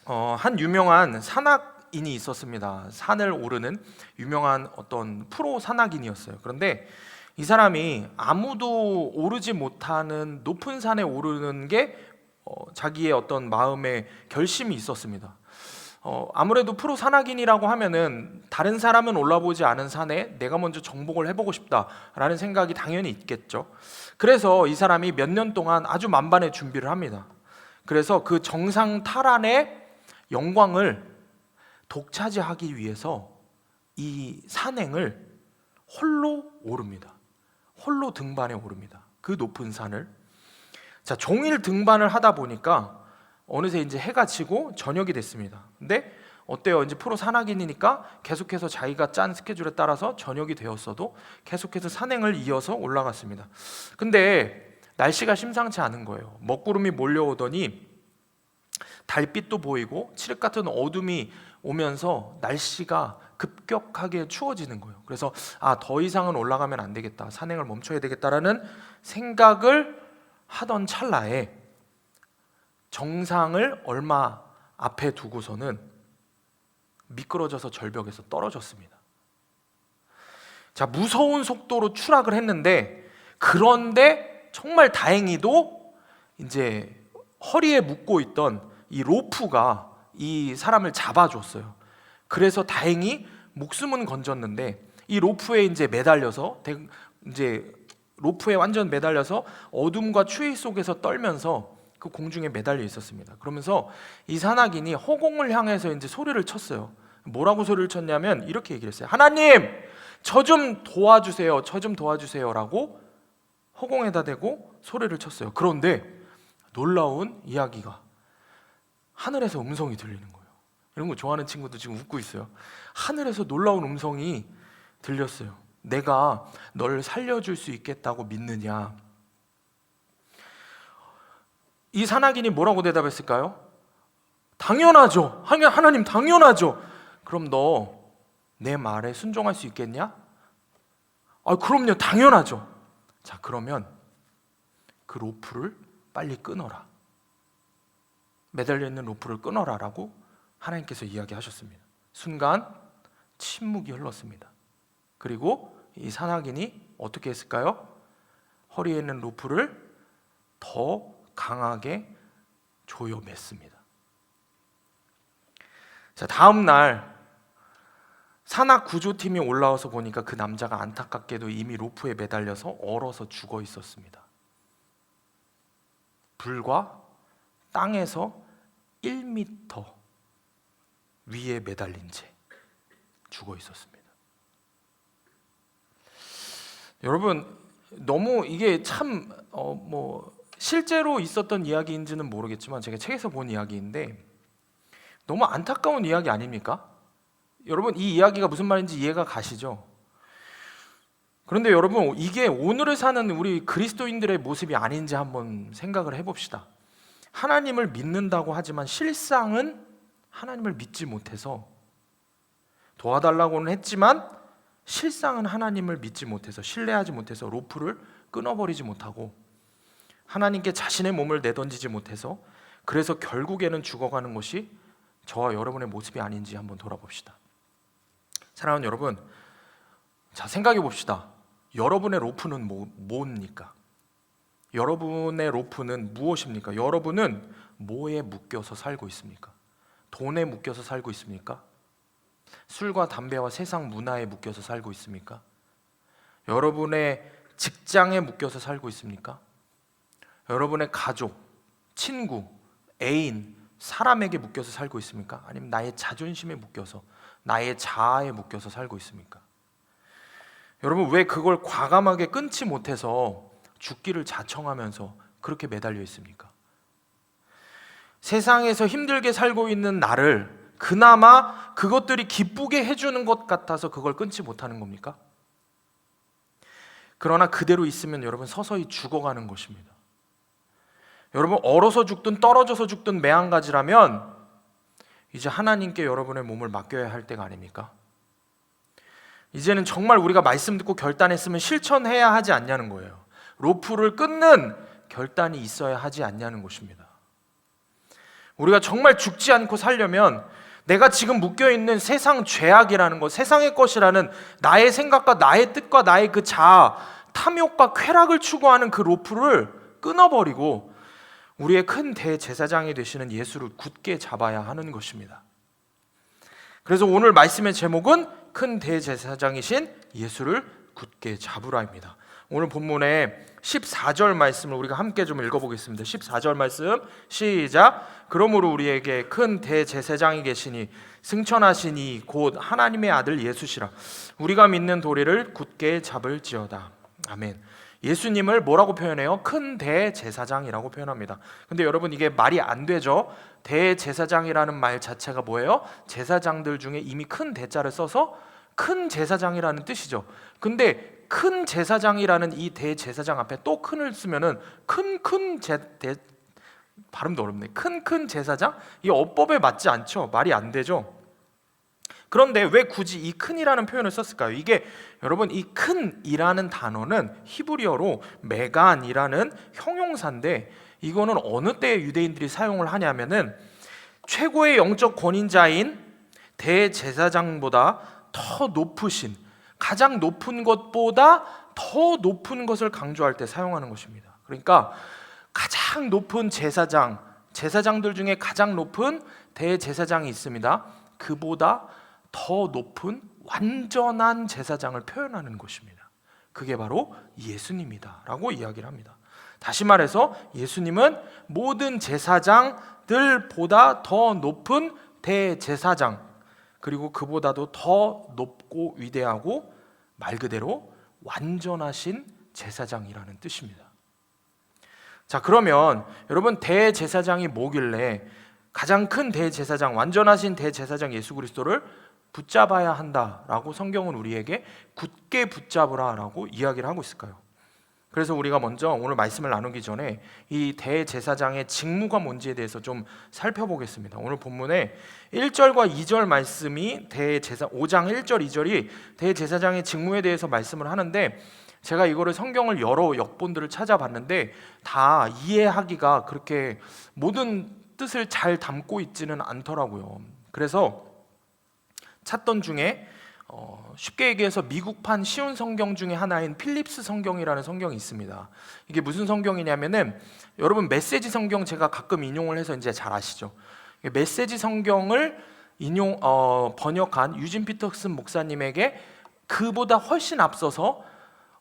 한 유명한 산악인이 있었습니다. 산을 오르는 유명한 어떤 프로 산악인이었어요. 그런데 이 사람이 아무도 오르지 못하는 높은 산에 오르는 게 자기의 어떤 마음의 결심이 있었습니다. 아무래도 프로 산악인이라고 하면은 다른 사람은 올라보지 않은 산에 내가 먼저 정복을 해보고 싶다라는 생각이 당연히 있겠죠. 그래서 이 사람이 몇 년 동안 아주 만반의 준비를 합니다. 그래서 그 정상 탈환의 영광을 독차지하기 위해서 이 산행을 홀로 오릅니다. 홀로 등반에 오릅니다. 그 높은 산을. 자, 종일 등반을 하다 보니까 어느새 이제 해가 지고 저녁이 됐습니다. 근데 어때요? 이제 프로 산악인이니까 계속해서 자기가 짠 스케줄에 따라서 저녁이 되었어도 계속해서 산행을 이어서 올라갔습니다. 근데 날씨가 심상치 않은 거예요. 먹구름이 몰려오더니 달빛도 보이고 칠흑 같은 어둠이 오면서 날씨가 급격하게 추워지는 거예요. 그래서 더 이상은 올라가면 안 되겠다, 산행을 멈춰야 되겠다라는 생각을 하던 찰나에 정상을 얼마 앞에 두고서는 미끄러져서 절벽에서 떨어졌습니다. 자, 무서운 속도로 추락을 했는데, 그런데 정말 다행히도 이제 허리에 묶고 있던 이 로프가 이 사람을 잡아줬어요. 그래서 다행히 목숨은 건졌는데, 이 로프에 이제 매달려서 이제 로프에 완전 매달려서 어둠과 추위 속에서 떨면서 그 공중에 매달려 있었습니다. 그러면서 이 산악인이 허공을 향해서 이제 소리를 쳤어요. 뭐라고 소리를 쳤냐면 이렇게 얘기를 했어요. 하나님, 저 좀 도와주세요. 저 좀 도와주세요라고 허공에다 대고 소리를 쳤어요. 그런데 놀라운 이야기가, 하늘에서 음성이 들리는 거예요. 이런 거 좋아하는 친구도 지금 웃고 있어요. 하늘에서 놀라운 음성이 들렸어요. 내가 널 살려줄 수 있겠다고 믿느냐? 이 산악인이 뭐라고 대답했을까요? 당연하죠. 하나님, 당연하죠. 그럼 너 내 말에 순종할 수 있겠냐? 그럼요, 당연하죠. 자, 그러면 그 로프를 빨리 끊어라. 매달려 있는 로프를 끊어라라고 하나님께서 이야기하셨습니다. 순간 침묵이 흘렀습니다. 그리고 이 산악인이 어떻게 했을까요? 허리에 있는 로프를 더 강하게 조여 맸습니다. 자, 다음 날 산악 구조팀이 올라와서 보니까 그 남자가 안타깝게도 이미 로프에 매달려서 얼어서 죽어 있었습니다. 불과 땅에서 1m 위에 매달린 채 죽어 있었습니다. 여러분, 너무 이게 참 실제로 있었던 이야기인지는 모르겠지만 제가 책에서 본 이야기인데 너무 안타까운 이야기 아닙니까? 여러분, 이 이야기가 무슨 말인지 이해가 가시죠? 그런데 여러분, 이게 오늘을 사는 우리 그리스도인들의 모습이 아닌지 한번 생각을 해봅시다. 하나님을 믿는다고 하지만 실상은 하나님을 믿지 못해서, 도와달라고는 했지만 실상은 하나님을 믿지 못해서, 신뢰하지 못해서 로프를 끊어버리지 못하고 하나님께 자신의 몸을 내던지지 못해서, 그래서 결국에는 죽어가는 것이 저와 여러분의 모습이 아닌지 한번 돌아봅시다. 사랑하는 여러분, 자, 생각해 봅시다. 여러분의 로프는 뭡니까? 여러분의 로프는 무엇입니까? 여러분은 뭐에 묶여서 살고 있습니까? 돈에 묶여서 살고 있습니까? 술과 담배와 세상 문화에 묶여서 살고 있습니까? 여러분의 직장에 묶여서 살고 있습니까? 여러분의 가족, 친구, 애인, 사람에게 묶여서 살고 있습니까? 아니면 나의 자존심에 묶여서, 나의 자아에 묶여서 살고 있습니까? 여러분, 왜 그걸 과감하게 끊지 못해서 죽기를 자청하면서 그렇게 매달려 있습니까? 세상에서 힘들게 살고 있는 나를 그나마 그것들이 기쁘게 해주는 것 같아서 그걸 끊지 못하는 겁니까? 그러나 그대로 있으면 여러분 서서히 죽어가는 것입니다. 여러분, 얼어서 죽든 떨어져서 죽든 매한가지라면 이제 하나님께 여러분의 몸을 맡겨야 할 때가 아닙니까? 이제는 정말 우리가 말씀 듣고 결단했으면 실천해야 하지 않냐는 거예요. 로프를 끊는 결단이 있어야 하지 않냐는 것입니다. 우리가 정말 죽지 않고 살려면 내가 지금 묶여있는 세상 죄악이라는 것, 세상의 것이라는 나의 생각과 나의 뜻과 나의 그 자아, 탐욕과 쾌락을 추구하는 그 로프를 끊어버리고 우리의 큰 대제사장이 되시는 예수를 굳게 잡아야 하는 것입니다. 그래서 오늘 말씀의 제목은 큰 대제사장이신 예수를 굳게 잡으라입니다. 오늘 본문의 14절 말씀을 우리가 함께 좀 읽어보겠습니다. 14절 말씀 시작. 그러므로 우리에게 큰 대제사장이 계시니 승천하시니 곧 하나님의 아들 예수시라. 우리가 믿는 도리를 굳게 잡을지어다. 아멘. 예수님을 뭐라고 표현해요? 큰 대제사장이라고 표현합니다. 근데 여러분 이게 말이 안 되죠. 대제사장이라는 말 자체가 뭐예요? 제사장들 중에 이미 큰 대자를 써서 큰 제사장이라는 뜻이죠. 근데 큰 제사장이라는 이 대제사장 앞에 또 큰을 쓰면은 발음도 어렵네. 큰 제사장? 이 어법에 맞지 않죠. 말이 안 되죠. 그런데 왜 굳이 이 큰이라는 표현을 썼을까요? 이게 여러분 이 큰이라는 단어는 히브리어로 메간이라는 형용사인데 이거는 어느 때에 유대인들이 사용을 하냐면은 최고의 영적 권위자인 대제사장보다 더 높으신, 가장 높은 것보다 더 높은 것을 강조할 때 사용하는 것입니다. 그러니까 가장 높은 제사장들 중에 가장 높은 대제사장이 있습니다. 그보다 더 높은 완전한 제사장을 표현하는 것입니다. 그게 바로 예수님이다 라고 이야기를 합니다. 다시 말해서 예수님은 모든 제사장들보다 더 높은 대제사장, 그리고 그보다도 더 높고 위대하고 말 그대로 완전하신 제사장이라는 뜻입니다. 자, 그러면 여러분 대제사장이 뭐길래 가장 큰 대제사장, 완전하신 대제사장 예수 그리스도를 붙잡아야 한다라고 성경은 우리에게 굳게 붙잡으라라고 이야기를 하고 있을까요? 그래서 우리가 먼저 오늘 말씀을 나누기 전에 이 대제사장의 직무가 뭔지에 대해서 좀 살펴보겠습니다. 오늘 본문에 1절과 2절 말씀이 5장 1절 2절이 대제사장의 직무에 대해서 말씀을 하는데 제가 이거를 성경을 여러 역본들을 찾아봤는데 다 이해하기가 그렇게 모든 뜻을 잘 담고 있지는 않더라고요. 그래서 찾던 중에 쉽게 얘기해서 미국판 쉬운 성경 중에 하나인 필립스 성경이라는 성경이 있습니다. 이게 무슨 성경이냐면은 여러분 메시지 성경 제가 가끔 인용을 해서 이제 잘 아시죠. 메시지 성경을 번역한 유진 피터슨 목사님에게 그보다 훨씬 앞서서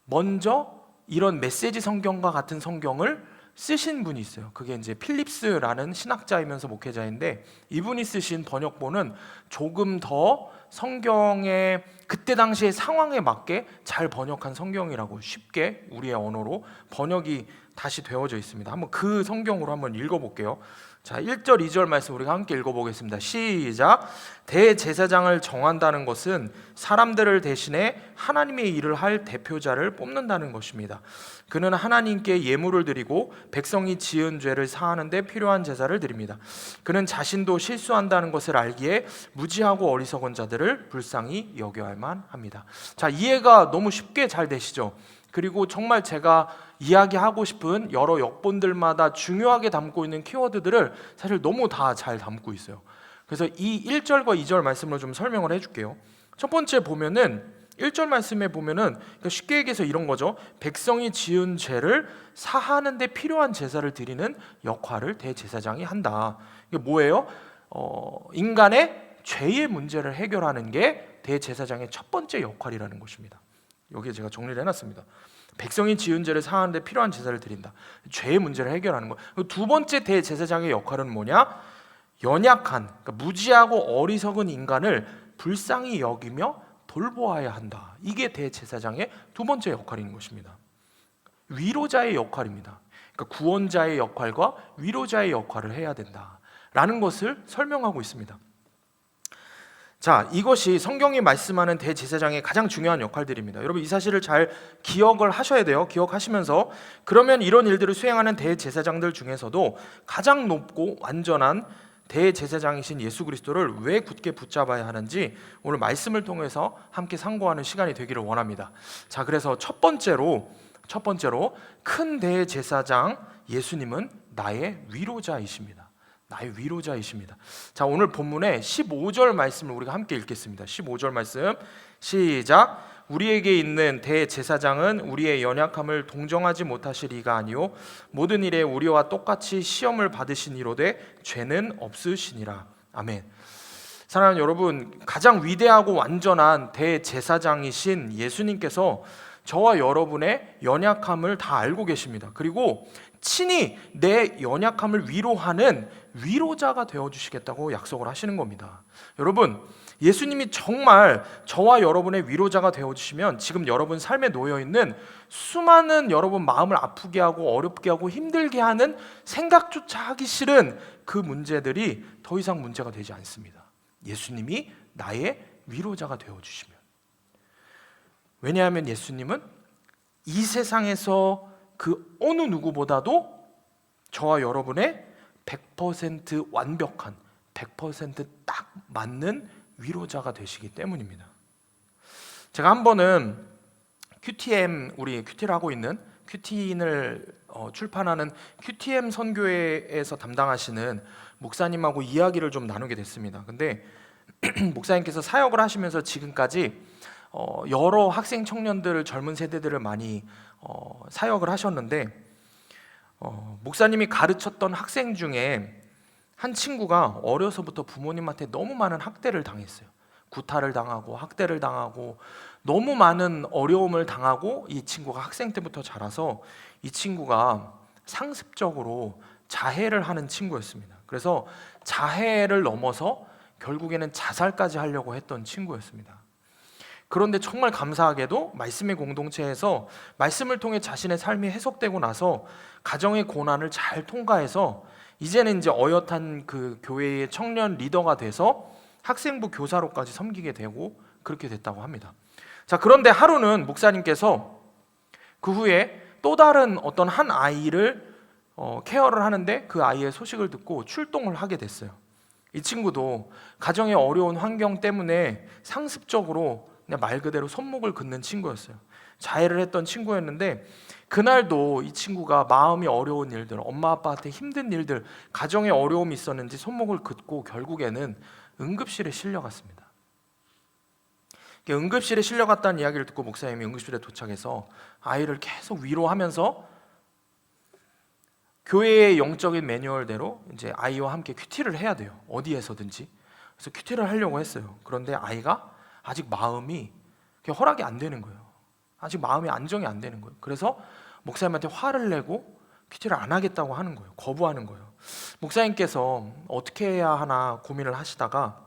먼저 이런 메시지 성경과 같은 성경을 쓰신 분이 있어요. 그게 이제 필립스라는 신학자이면서 목회자인데 이분이 쓰신 번역본은 조금 더 성경의 그때 당시의 상황에 맞게 잘 번역한 성경이라고 쉽게 우리의 언어로 번역이 다시 되어져 있습니다. 한번 그 성경으로 한번 읽어볼게요. 자, 1절 2절 말씀 우리가 함께 읽어보겠습니다. 시작. 대제사장을 정한다는 것은 사람들을 대신해 하나님의 일을 할 대표자를 뽑는다는 것입니다. 그는 하나님께 예물을 드리고 백성이 지은 죄를 사하는 데 필요한 제사를 드립니다. 그는 자신도 실수한다는 것을 알기에 무지하고 어리석은 자들을 불쌍히 여겨야만 합니다. 자, 이해가 너무 쉽게 잘 되시죠? 그리고 정말 제가 이야기하고 싶은 여러 역본들마다 중요하게 담고 있는 키워드들을 사실 너무 다 잘 담고 있어요. 그래서 이 1절과 2절 말씀을 좀 설명을 해줄게요. 첫 번째 보면은 1절 말씀에 보면은 쉽게 얘기해서 이런 거죠. 백성이 지은 죄를 사하는 데 필요한 제사를 드리는 역할을 대제사장이 한다. 이게 뭐예요? 인간의 죄의 문제를 해결하는 게 대제사장의 첫 번째 역할이라는 것입니다. 여기에 제가 정리를 해놨습니다. 백성이 지은 죄를 사하는 데 필요한 제사를 드린다. 죄의 문제를 해결하는 거. 두 번째 대제사장의 역할은 뭐냐? 연약한, 그러니까 무지하고 어리석은 인간을 불쌍히 여기며 돌보아야 한다. 이게 대제사장의 두 번째 역할인 것입니다. 위로자의 역할입니다. 그러니까 구원자의 역할과 위로자의 역할을 해야 된다라는 것을 설명하고 있습니다. 자, 이것이 성경이 말씀하는 대제사장의 가장 중요한 역할들입니다. 여러분 이 사실을 잘 기억을 하셔야 돼요. 기억하시면서 그러면 이런 일들을 수행하는 대제사장들 중에서도 가장 높고 완전한 대제사장이신 예수 그리스도를 왜 굳게 붙잡아야 하는지 오늘 말씀을 통해서 함께 상고하는 시간이 되기를 원합니다. 자, 그래서 첫 번째로 큰 대제사장 예수님은 나의 위로자이십니다. 나의 위로자이십니다. 자, 오늘 본문의 15절 말씀을 우리가 함께 읽겠습니다. 15절 말씀 시작. 우리에게 있는 대제사장은 우리의 연약함을 동정하지 못하시리가 아니요 모든 일에 우리와 똑같이 시험을 받으시니로되 죄는 없으시니라. 아멘. 사랑하는 여러분, 가장 위대하고 완전한 대제사장이신 예수님께서 저와 여러분의 연약함을 다 알고 계십니다. 그리고 친히 내 연약함을 위로하는 위로자가 되어주시겠다고 약속을 하시는 겁니다. 여러분, 예수님이 정말 저와 여러분의 위로자가 되어주시면 지금 여러분 삶에 놓여있는 수많은 여러분 마음을 아프게 하고 어렵게 하고 힘들게 하는 생각조차 하기 싫은 그 문제들이 더 이상 문제가 되지 않습니다. 예수님이 나의 위로자가 되어주시면. 왜냐하면 예수님은 이 세상에서 그 어느 누구보다도 저와 여러분의 100% 완벽한 100% 딱 맞는 위로자가 되시기 때문입니다. 제가 한 번은 QTM, 우리 큐티를 하고 있는 큐티인을 출판하는 QTM 선교회에서 담당하시는 목사님하고 이야기를 좀 나누게 됐습니다. 근데 목사님께서 사역을 하시면서 지금까지 여러 학생 청년들, 젊은 세대들을 많이 사역을 하셨는데 목사님이 가르쳤던 학생 중에 한 친구가 어려서부터 부모님한테 너무 많은 학대를 당했어요. 구타를 당하고 학대를 당하고 너무 많은 어려움을 당하고 이 친구가 학생 때부터 자라서 이 친구가 상습적으로 자해를 하는 친구였습니다. 그래서 자해를 넘어서 결국에는 자살까지 하려고 했던 친구였습니다. 그런데 정말 감사하게도 말씀의 공동체에서 말씀을 통해 자신의 삶이 해석되고 나서 가정의 고난을 잘 통과해서 이제는 이제 어엿한 그 교회의 청년 리더가 돼서 학생부 교사로까지 섬기게 되고 그렇게 됐다고 합니다. 자, 그런데 하루는 목사님께서 그 후에 또 다른 어떤 한 아이를 케어를 하는데 그 아이의 소식을 듣고 출동을 하게 됐어요. 이 친구도 가정의 어려운 환경 때문에 상습적으로 그냥 말 그대로 손목을 긋는 친구였어요. 자해를 했던 친구였는데 그날도 이 친구가 마음이 어려운 일들, 엄마 아빠한테 힘든 일들, 가정에 어려움이 있었는지 손목을 긋고 결국에는 응급실에 실려갔습니다. 응급실에 실려갔다는 이야기를 듣고 목사님이 응급실에 도착해서 아이를 계속 위로하면서 교회의 영적인 매뉴얼대로 이제 아이와 함께 큐티를 해야 돼요. 어디에서든지. 그래서 큐티를 하려고 했어요. 그런데 아이가 아직 마음이 허락이 안 되는 거예요. 아직 마음이 안정이 안 되는 거예요. 그래서 목사님한테 화를 내고 큐티를 안 하겠다고 하는 거예요. 거부하는 거예요. 목사님께서 어떻게 해야 하나 고민을 하시다가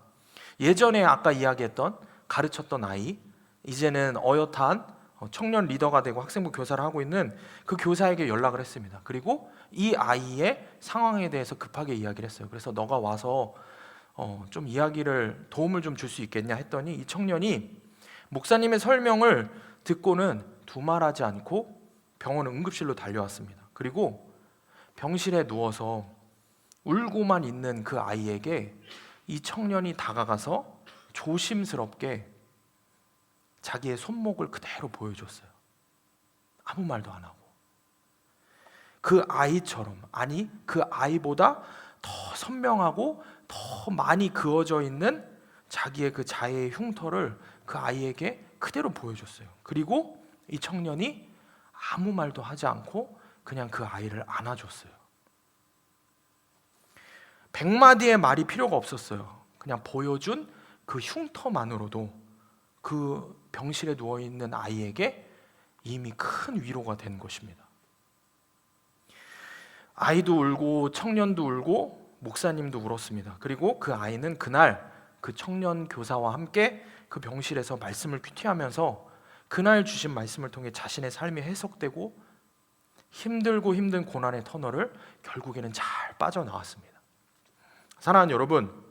예전에 아까 이야기했던 가르쳤던 아이, 이제는 어엿한 청년 리더가 되고 학생부 교사를 하고 있는 그 교사에게 연락을 했습니다. 그리고 이 아이의 상황에 대해서 급하게 이야기를 했어요. 그래서 너가 와서 좀 이야기를 도움을 좀 줄 수 있겠냐 했더니 이 청년이 목사님의 설명을 듣고는 두말하지 않고 병원 응급실로 달려왔습니다. 그리고 병실에 누워서 울고만 있는 그 아이에게 이 청년이 다가가서 조심스럽게 자기의 손목을 그대로 보여줬어요. 아무 말도 안 하고. 그 아이처럼, 아니 그 아이보다 더 선명하고 더 많이 그어져 있는 자기의 그 자해의 흉터를 그 아이에게 그대로 보여줬어요. 그리고 이 청년이 아무 말도 하지 않고 그냥 그 아이를 안아줬어요. 100마디의 말이 필요가 없었어요. 그냥 보여준 그 흉터만으로도 그 병실에 누워있는 아이에게 이미 큰 위로가 된 것입니다. 아이도 울고 청년도 울고 목사님도 울었습니다. 그리고 그 아이는 그날 그 청년 교사와 함께 그 병실에서 말씀을 큐티하면서 그날 주신 말씀을 통해 자신의 삶이 해석되고 힘들고 힘든 고난의 터널을 결국에는 잘 빠져나왔습니다. 사랑하는 여러분,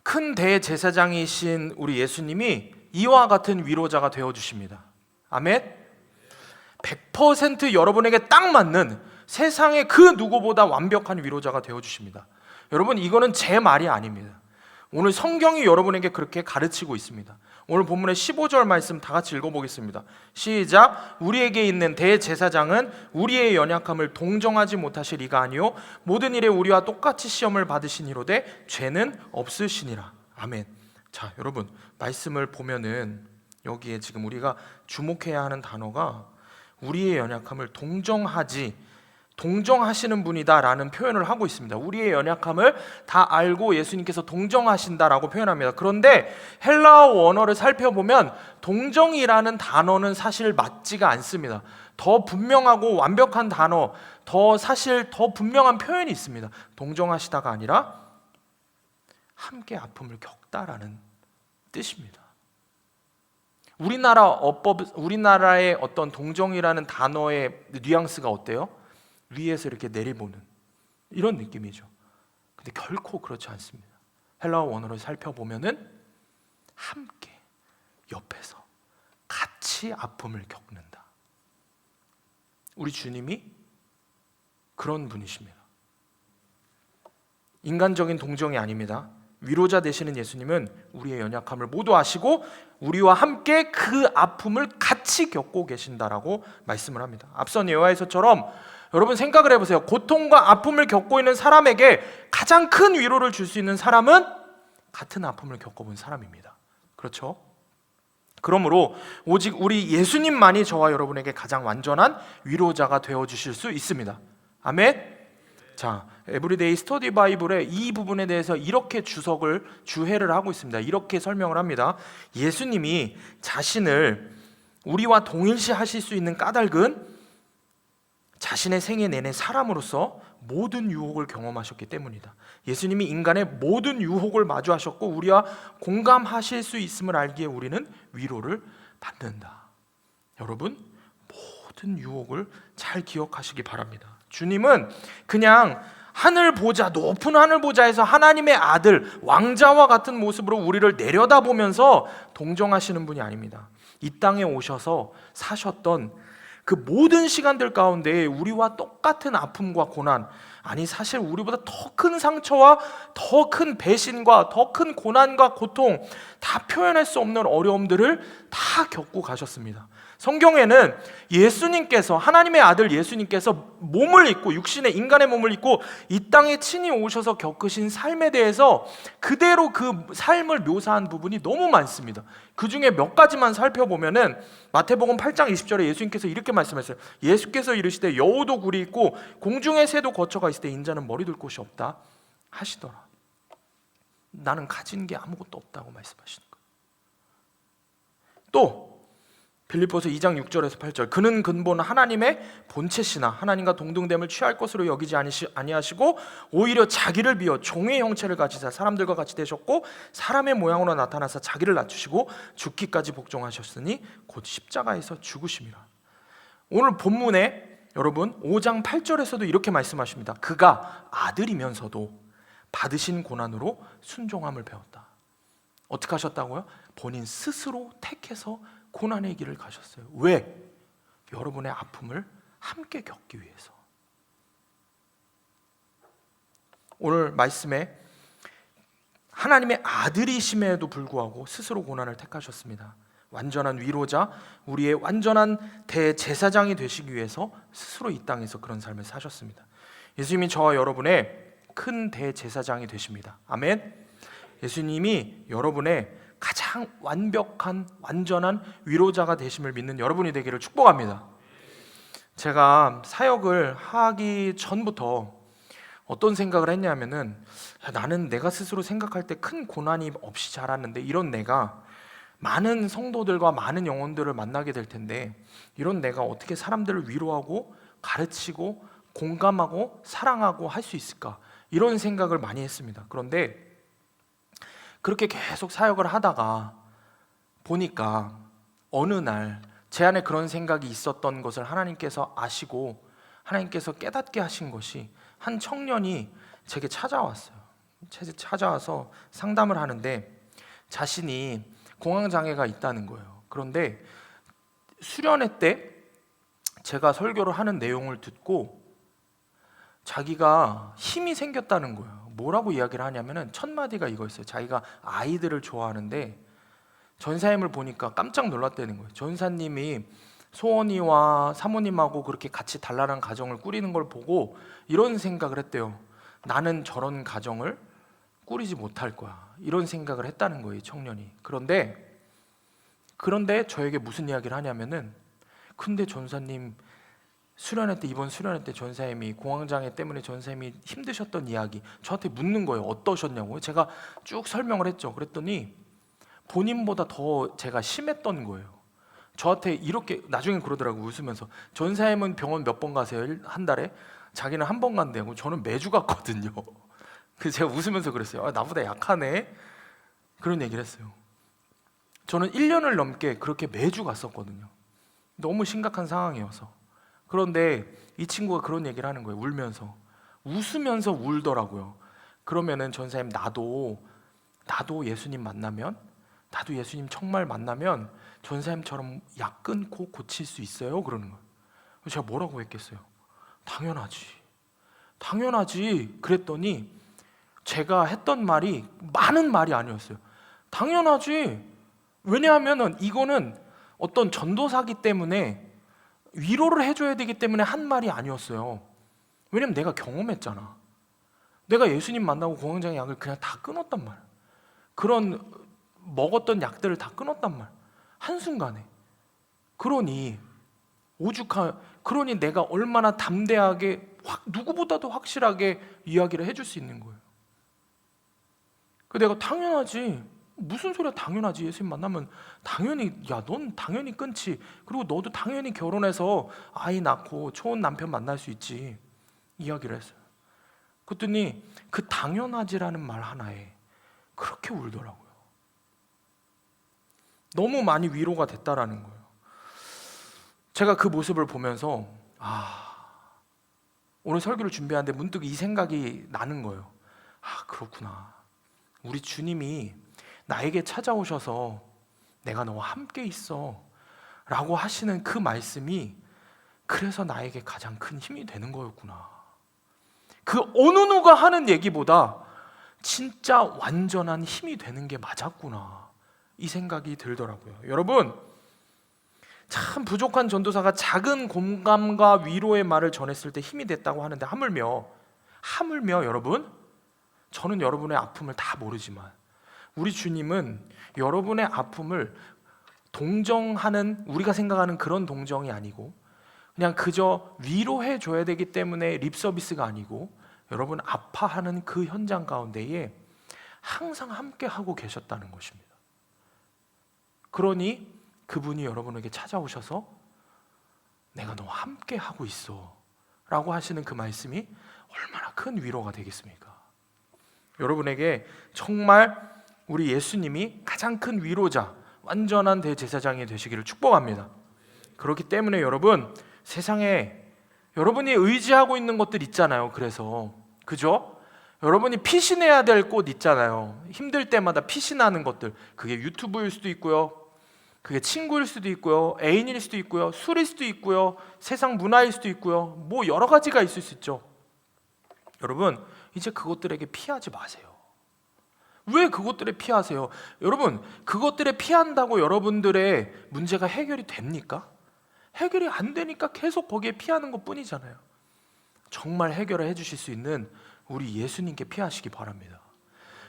큰 대제사장이신 우리 예수님이 이와 같은 위로자가 되어주십니다. 아멘. 100% 여러분에게 딱 맞는 세상의 그 누구보다 완벽한 위로자가 되어주십니다. 여러분, 이거는 제 말이 아닙니다. 오늘 성경이 여러분에게 그렇게 가르치고 있습니다. 오늘 본문의 15절 말씀 다 같이 읽어보겠습니다. 시작. 우리에게 있는 대제사장은 우리의 연약함을 동정하지 못하실 이가 아니요 모든 일에 우리와 똑같이 시험을 받으시니로되 죄는 없으시니라. 아멘. 자, 여러분 말씀을 보면은 여기에 지금 우리가 주목해야 하는 단어가 우리의 연약함을 동정하시는 분이다라는 표현을 하고 있습니다. 우리의 연약함을 다 알고 예수님께서 동정하신다라고 표현합니다. 그런데 헬라어 원어를 살펴보면 동정이라는 단어는 사실 맞지가 않습니다. 더 분명하고 완벽한 단어, 더 분명한 표현이 있습니다. 동정하시다가 아니라 함께 아픔을 겪다라는 뜻입니다. 우리나라의 어떤 동정이라는 단어의 뉘앙스가 어때요? 위에서 이렇게 내려보는 이런 느낌이죠. 근데 결코 그렇지 않습니다. 헬라어 원어를 살펴보면은 함께 옆에서 같이 아픔을 겪는다. 우리 주님이 그런 분이십니다. 인간적인 동정이 아닙니다. 위로자 되시는 예수님은 우리의 연약함을 모두 아시고 우리와 함께 그 아픔을 같이 겪고 계신다라고 말씀을 합니다. 앞선 예화에서처럼 여러분 생각을 해보세요. 고통과 아픔을 겪고 있는 사람에게 가장 큰 위로를 줄 수 있는 사람은 같은 아픔을 겪어본 사람입니다. 그렇죠? 그러므로 오직 우리 예수님만이 저와 여러분에게 가장 완전한 위로자가 되어주실 수 있습니다. 아멘. 자, 에브리데이 스터디 바이블의 이 부분에 대해서 이렇게 주해를 하고 있습니다. 이렇게 설명을 합니다. 예수님이 자신을 우리와 동일시하실 수 있는 까닭은 자신의 생애 내내 사람으로서 모든 유혹을 경험하셨기 때문이다. 예수님이 인간의 모든 유혹을 마주하셨고 우리와 공감하실 수 있음을 알기에 우리는 위로를 받는다. 여러분, 모든 유혹을 잘 기억하시기 바랍니다. 주님은 그냥 높은 하늘 보좌에서 하나님의 아들, 왕자와 같은 모습으로 우리를 내려다보면서 동정하시는 분이 아닙니다. 이 땅에 오셔서 사셨던 그 모든 시간들 가운데 우리와 똑같은 아픔과 고난, 아니 사실 우리보다 더 큰 상처와 더 큰 배신과 더 큰 고난과 고통, 다 표현할 수 없는 어려움들을 다 겪고 가셨습니다. 성경에는 예수님께서, 하나님의 아들 예수님께서 몸을 입고, 육신의 인간의 몸을 입고 이 땅에 친히 오셔서 겪으신 삶에 대해서 그대로 그 삶을 묘사한 부분이 너무 많습니다. 그 중에 몇 가지만 살펴보면은 마태복음 8장 20절에 예수님께서 이렇게 말씀하셨어요. 예수께서 이르시되 여우도 굴이 있고 공중의 새도 거처가 있을 때 인자는 머리 둘 곳이 없다 하시더라. 나는 가진 게 아무것도 없다고 말씀하시는 거예요. 또 빌립보서 2장 6절에서 8절, 그는 근본 하나님의 본체시나 하나님과 동등됨을 취할 것으로 여기지 아니하시고 오히려 자기를 비워 종의 형체를 가지사 사람들과 같이 되셨고 사람의 모양으로 나타나사 자기를 낮추시고 죽기까지 복종하셨으니 곧 십자가에서 죽으심이라. 오늘 본문에 여러분 5장 8절에서도 이렇게 말씀하십니다. 그가 아들이면서도 받으신 고난으로 순종함을 배웠다. 어떻게 하셨다고요? 본인 스스로 택해서 고난의 길을 가셨어요. 왜? 여러분의 아픔을 함께 겪기 위해서. 오늘 말씀에 하나님의 아들이심에도 불구하고 스스로 고난을 택하셨습니다. 완전한 위로자, 우리의 완전한 대제사장이 되시기 위해서 스스로 이 땅에서 그런 삶을 사셨습니다. 예수님이 저와 여러분의 큰 대제사장이 되십니다. 아멘. 예수님이 여러분의 가장 완벽한 완전한 위로자가 되심을 믿는 여러분이 되기를 축복합니다. 제가 사역을 하기 전부터 어떤 생각을 했냐면은 나는 내가 스스로 생각할 때 큰 고난이 없이 자랐는데 이런 내가 많은 성도들과 많은 영혼들을 만나게 될 텐데 이런 내가 어떻게 사람들을 위로하고 가르치고 공감하고 사랑하고 할 수 있을까? 이런 생각을 많이 했습니다. 그런데 그렇게 계속 사역을 하다가 보니까 어느 날 제 안에 그런 생각이 있었던 것을 하나님께서 아시고 하나님께서 깨닫게 하신 것이 한 청년이 제게 찾아왔어요. 찾아와서 상담을 하는데 자신이 공황장애가 있다는 거예요. 그런데 수련회 때 제가 설교를 하는 내용을 듣고 자기가 힘이 생겼다는 거예요. 뭐라고 이야기를 하냐면은 첫 마디가 이거였어요. 자기가 아이들을 좋아하는데 전사님을 보니까 깜짝 놀랐다는 거예요. 전사님이 소원이와 사모님하고 그렇게 같이 단란한 가정을 꾸리는 걸 보고 이런 생각을 했대요. 나는 저런 가정을 꾸리지 못할 거야. 이런 생각을 했다는 거예요, 이 청년이. 그런데 저에게 무슨 이야기를 하냐면은, 근데 전사님 수련회 때, 이번 수련회 때 전사님이 공황장애 때문에 전사님이 힘드셨던 이야기 저한테 묻는 거예요. 어떠셨냐고. 제가 쭉 설명을 했죠. 그랬더니 본인보다 더 제가 심했던 거예요. 저한테 이렇게 나중에 그러더라고요. 웃으면서, 전사님은 병원 몇 번 가세요? 한 달에? 자기는 한 번 간대요. 저는 매주 갔거든요. 그래서 제가 웃으면서 그랬어요. 나보다 약하네. 그런 얘기를 했어요. 저는 1년을 넘게 그렇게 매주 갔었거든요. 너무 심각한 상황이어서. 그런데 이 친구가 그런 얘기를 하는 거예요. 울면서. 웃으면서 울더라고요. 그러면은 전사님, 나도 예수님 만나면, 나도 예수님 정말 만나면 전사님처럼 약 끊고 고칠 수 있어요? 그러는 거예요. 제가 뭐라고 했겠어요? 당연하지 그랬더니 제가 했던 말이 많은 말이 아니었어요. 당연하지. 왜냐하면 이거는 어떤 전도사기 때문에 위로를 해줘야 되기 때문에 한 말이 아니었어요. 왜냐면 내가 경험했잖아. 내가 예수님 만나고 공황장애 약을 그냥 다 끊었단 말이야. 그런 먹었던 약들을 다 끊었단 말이야. 한순간에. 그러니 내가 얼마나 담대하게 누구보다도 확실하게 이야기를 해줄 수 있는 거예요. 내가 당연하지. 무슨 소리야 당연하지. 예수님 만나면 당연히, 넌 당연히 끊지. 그리고 너도 당연히 결혼해서 아이 낳고 좋은 남편 만날 수 있지. 이야기를 했어요. 그랬더니 그 당연하지라는 말 하나에 그렇게 울더라고요. 너무 많이 위로가 됐다라는 거예요. 제가 그 모습을 보면서 오늘 설교를 준비하는데 문득 이 생각이 나는 거예요. 그렇구나. 우리 주님이 나에게 찾아오셔서 내가 너와 함께 있어 라고 하시는 그 말씀이 그래서 나에게 가장 큰 힘이 되는 거였구나. 그 어느 누가 하는 얘기보다 진짜 완전한 힘이 되는 게 맞았구나, 이 생각이 들더라고요. 여러분, 참 부족한 전도사가 작은 공감과 위로의 말을 전했을 때 힘이 됐다고 하는데, 하물며 여러분, 저는 여러분의 아픔을 다 모르지만 우리 주님은 여러분의 아픔을 동정하는, 우리가 생각하는 그런 동정이 아니고 그냥 그저 위로해 줘야 되기 때문에 립 서비스가 아니고, 여러분 아파하는 그 현장 가운데에 항상 함께 하고 계셨다는 것입니다. 그러니 그분이 여러분에게 찾아오셔서 내가 너와 함께 하고 있어 라고 하시는 그 말씀이 얼마나 큰 위로가 되겠습니까? 여러분에게 정말 우리 예수님이 가장 큰 위로자, 완전한 대제사장이 되시기를 축복합니다. 그렇기 때문에 여러분, 세상에 여러분이 의지하고 있는 것들 있잖아요. 그죠? 여러분이 피신해야 될 곳 있잖아요. 힘들 때마다 피신하는 것들. 그게 유튜브일 수도 있고요, 그게 친구일 수도 있고요, 애인일 수도 있고요, 술일 수도 있고요, 세상 문화일 수도 있고요, 뭐 여러 가지가 있을 수 있죠. 여러분, 이제 그것들에게 피하지 마세요. 왜 그것들에 피하세요? 여러분, 그것들에 피한다고 여러분들의 문제가 해결이 됩니까? 해결이 안 되니까 계속 거기에 피하는 것 뿐이잖아요. 정말 해결을 해주실 수 있는 우리 예수님께 피하시기 바랍니다.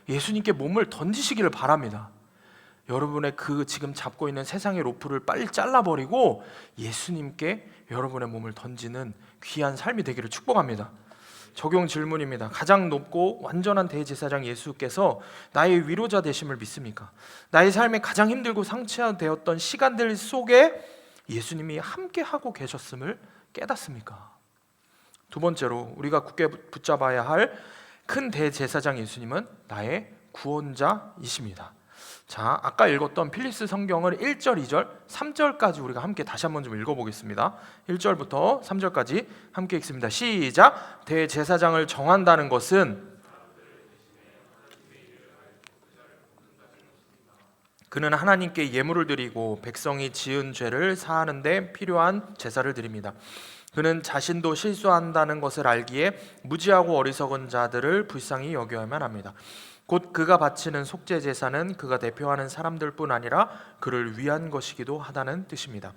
예수님께 몸을 던지시기를 바랍니다. 여러분의 그 지금 잡고 있는 세상의 로프를 빨리 잘라버리고 예수님께 여러분의 몸을 던지는 귀한 삶이 되기를 축복합니다. 적용 질문입니다. 가장 높고 완전한 대제사장 예수께서 나의 위로자 되심을 믿습니까? 나의 삶에 가장 힘들고 상처되었던 시간들 속에 예수님이 함께 하고 계셨음을 깨닫습니까? 두 번째로 우리가 굳게 붙잡아야 할 큰 대제사장 예수님은 나의 구원자이십니다. 자, 아까 읽었던 필립스 성경을 1절, 2절, 3절까지 우리가 함께 다시 한번 좀 읽어보겠습니다. 1절부터 3절까지 함께 읽습니다. 시작! 대제사장을 정한다는 것은 그는 하나님께 예물을 드리고 백성이 지은 죄를 사하는 데 필요한 제사를 드립니다. 그는 자신도 실수한다는 것을 알기에 무지하고 어리석은 자들을 불쌍히 여겨야만 합니다. 곧 그가 바치는 속죄 제사는 그가 대표하는 사람들뿐 아니라 그를 위한 것이기도 하다는 뜻입니다.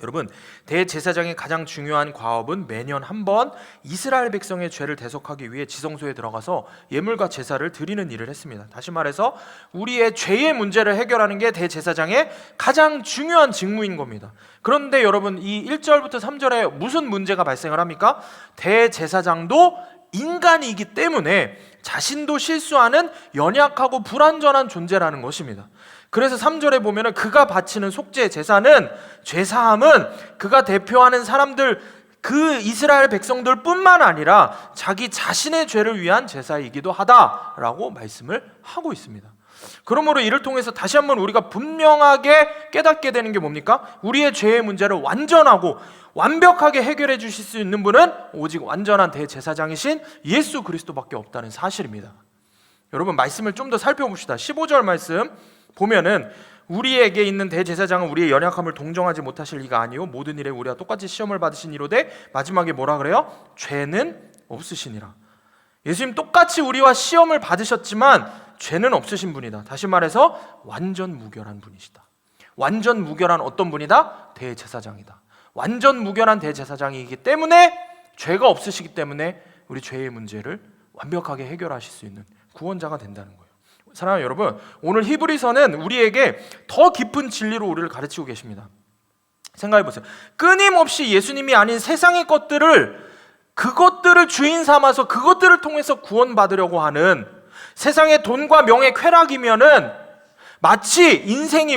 여러분, 대제사장의 가장 중요한 과업은 매년 한 번 이스라엘 백성의 죄를 대속하기 위해 지성소에 들어가서 예물과 제사를 드리는 일을 했습니다. 다시 말해서 우리의 죄의 문제를 해결하는 게 대제사장의 가장 중요한 직무인 겁니다. 그런데 여러분, 이 1절부터 3절에 무슨 문제가 발생을 합니까? 대제사장도 인간이기 때문에 자신도 실수하는 연약하고 불완전한 존재라는 것입니다. 그래서 3절에 보면은 그가 바치는 속죄 제사는, 죄사함은 그가 대표하는 사람들, 그 이스라엘 백성들 뿐만 아니라 자기 자신의 죄를 위한 제사이기도 하다라고 말씀을 하고 있습니다. 그러므로 이를 통해서 다시 한번 우리가 분명하게 깨닫게 되는 게 뭡니까? 우리의 죄의 문제를 완전하고 완벽하게 해결해 주실 수 있는 분은 오직 완전한 대제사장이신 예수 그리스도밖에 없다는 사실입니다. 여러분, 말씀을 좀 더 살펴봅시다. 15절 말씀 보면은 우리에게 있는 대제사장은 우리의 연약함을 동정하지 못하실 리가 아니요 모든 일에 우리와 똑같이 시험을 받으신 이로되 마지막에 뭐라 그래요? 죄는 없으시니라. 예수님 똑같이 우리와 시험을 받으셨지만 죄는 없으신 분이다. 다시 말해서 완전 무결한 분이시다. 완전 무결한 어떤 분이다? 대제사장이다. 완전 무결한 대제사장이기 때문에 죄가 없으시기 때문에 우리 죄의 문제를 완벽하게 해결하실 수 있는 구원자가 된다는 거예요. 사랑하는 여러분, 오늘 히브리서는 우리에게 더 깊은 진리로 우리를 가르치고 계십니다. 생각해 보세요. 끊임없이 예수님이 아닌 세상의 그것들을 주인 삼아서 그것들을 통해서 구원받으려고 하는 세상의 돈과 명예 쾌락이면은 마치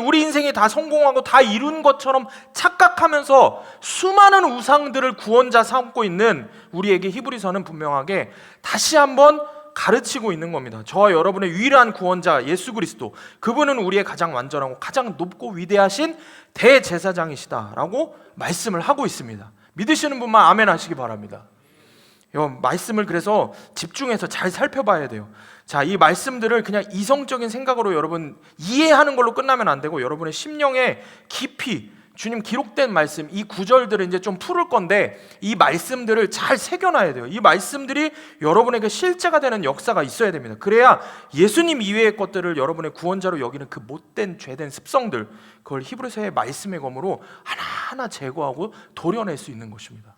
우리 인생이 다 성공하고 다 이룬 것처럼 착각하면서 수많은 우상들을 구원자 삼고 있는 우리에게 히브리서는 분명하게 다시 한번 가르치고 있는 겁니다. 저와 여러분의 유일한 구원자 예수 그리스도, 그분은 우리의 가장 완전하고 가장 높고 위대하신 대제사장이시다라고 말씀을 하고 있습니다. 믿으시는 분만 아멘 하시기 바랍니다. 말씀을 그래서 집중해서 잘 살펴봐야 돼요. 자, 이 말씀들을 그냥 이성적인 생각으로 여러분 이해하는 걸로 끝나면 안 되고 여러분의 심령에 깊이 주님 기록된 말씀, 이 구절들을 이제 좀 풀을 건데 이 말씀들을 잘 새겨놔야 돼요. 이 말씀들이 여러분에게 실제가 되는 역사가 있어야 됩니다. 그래야 예수님 이외의 것들을 여러분의 구원자로 여기는 그 못된 죄된 습성들, 그걸 히브리서의 말씀의 검으로 하나하나 제거하고 도려낼 수 있는 것입니다.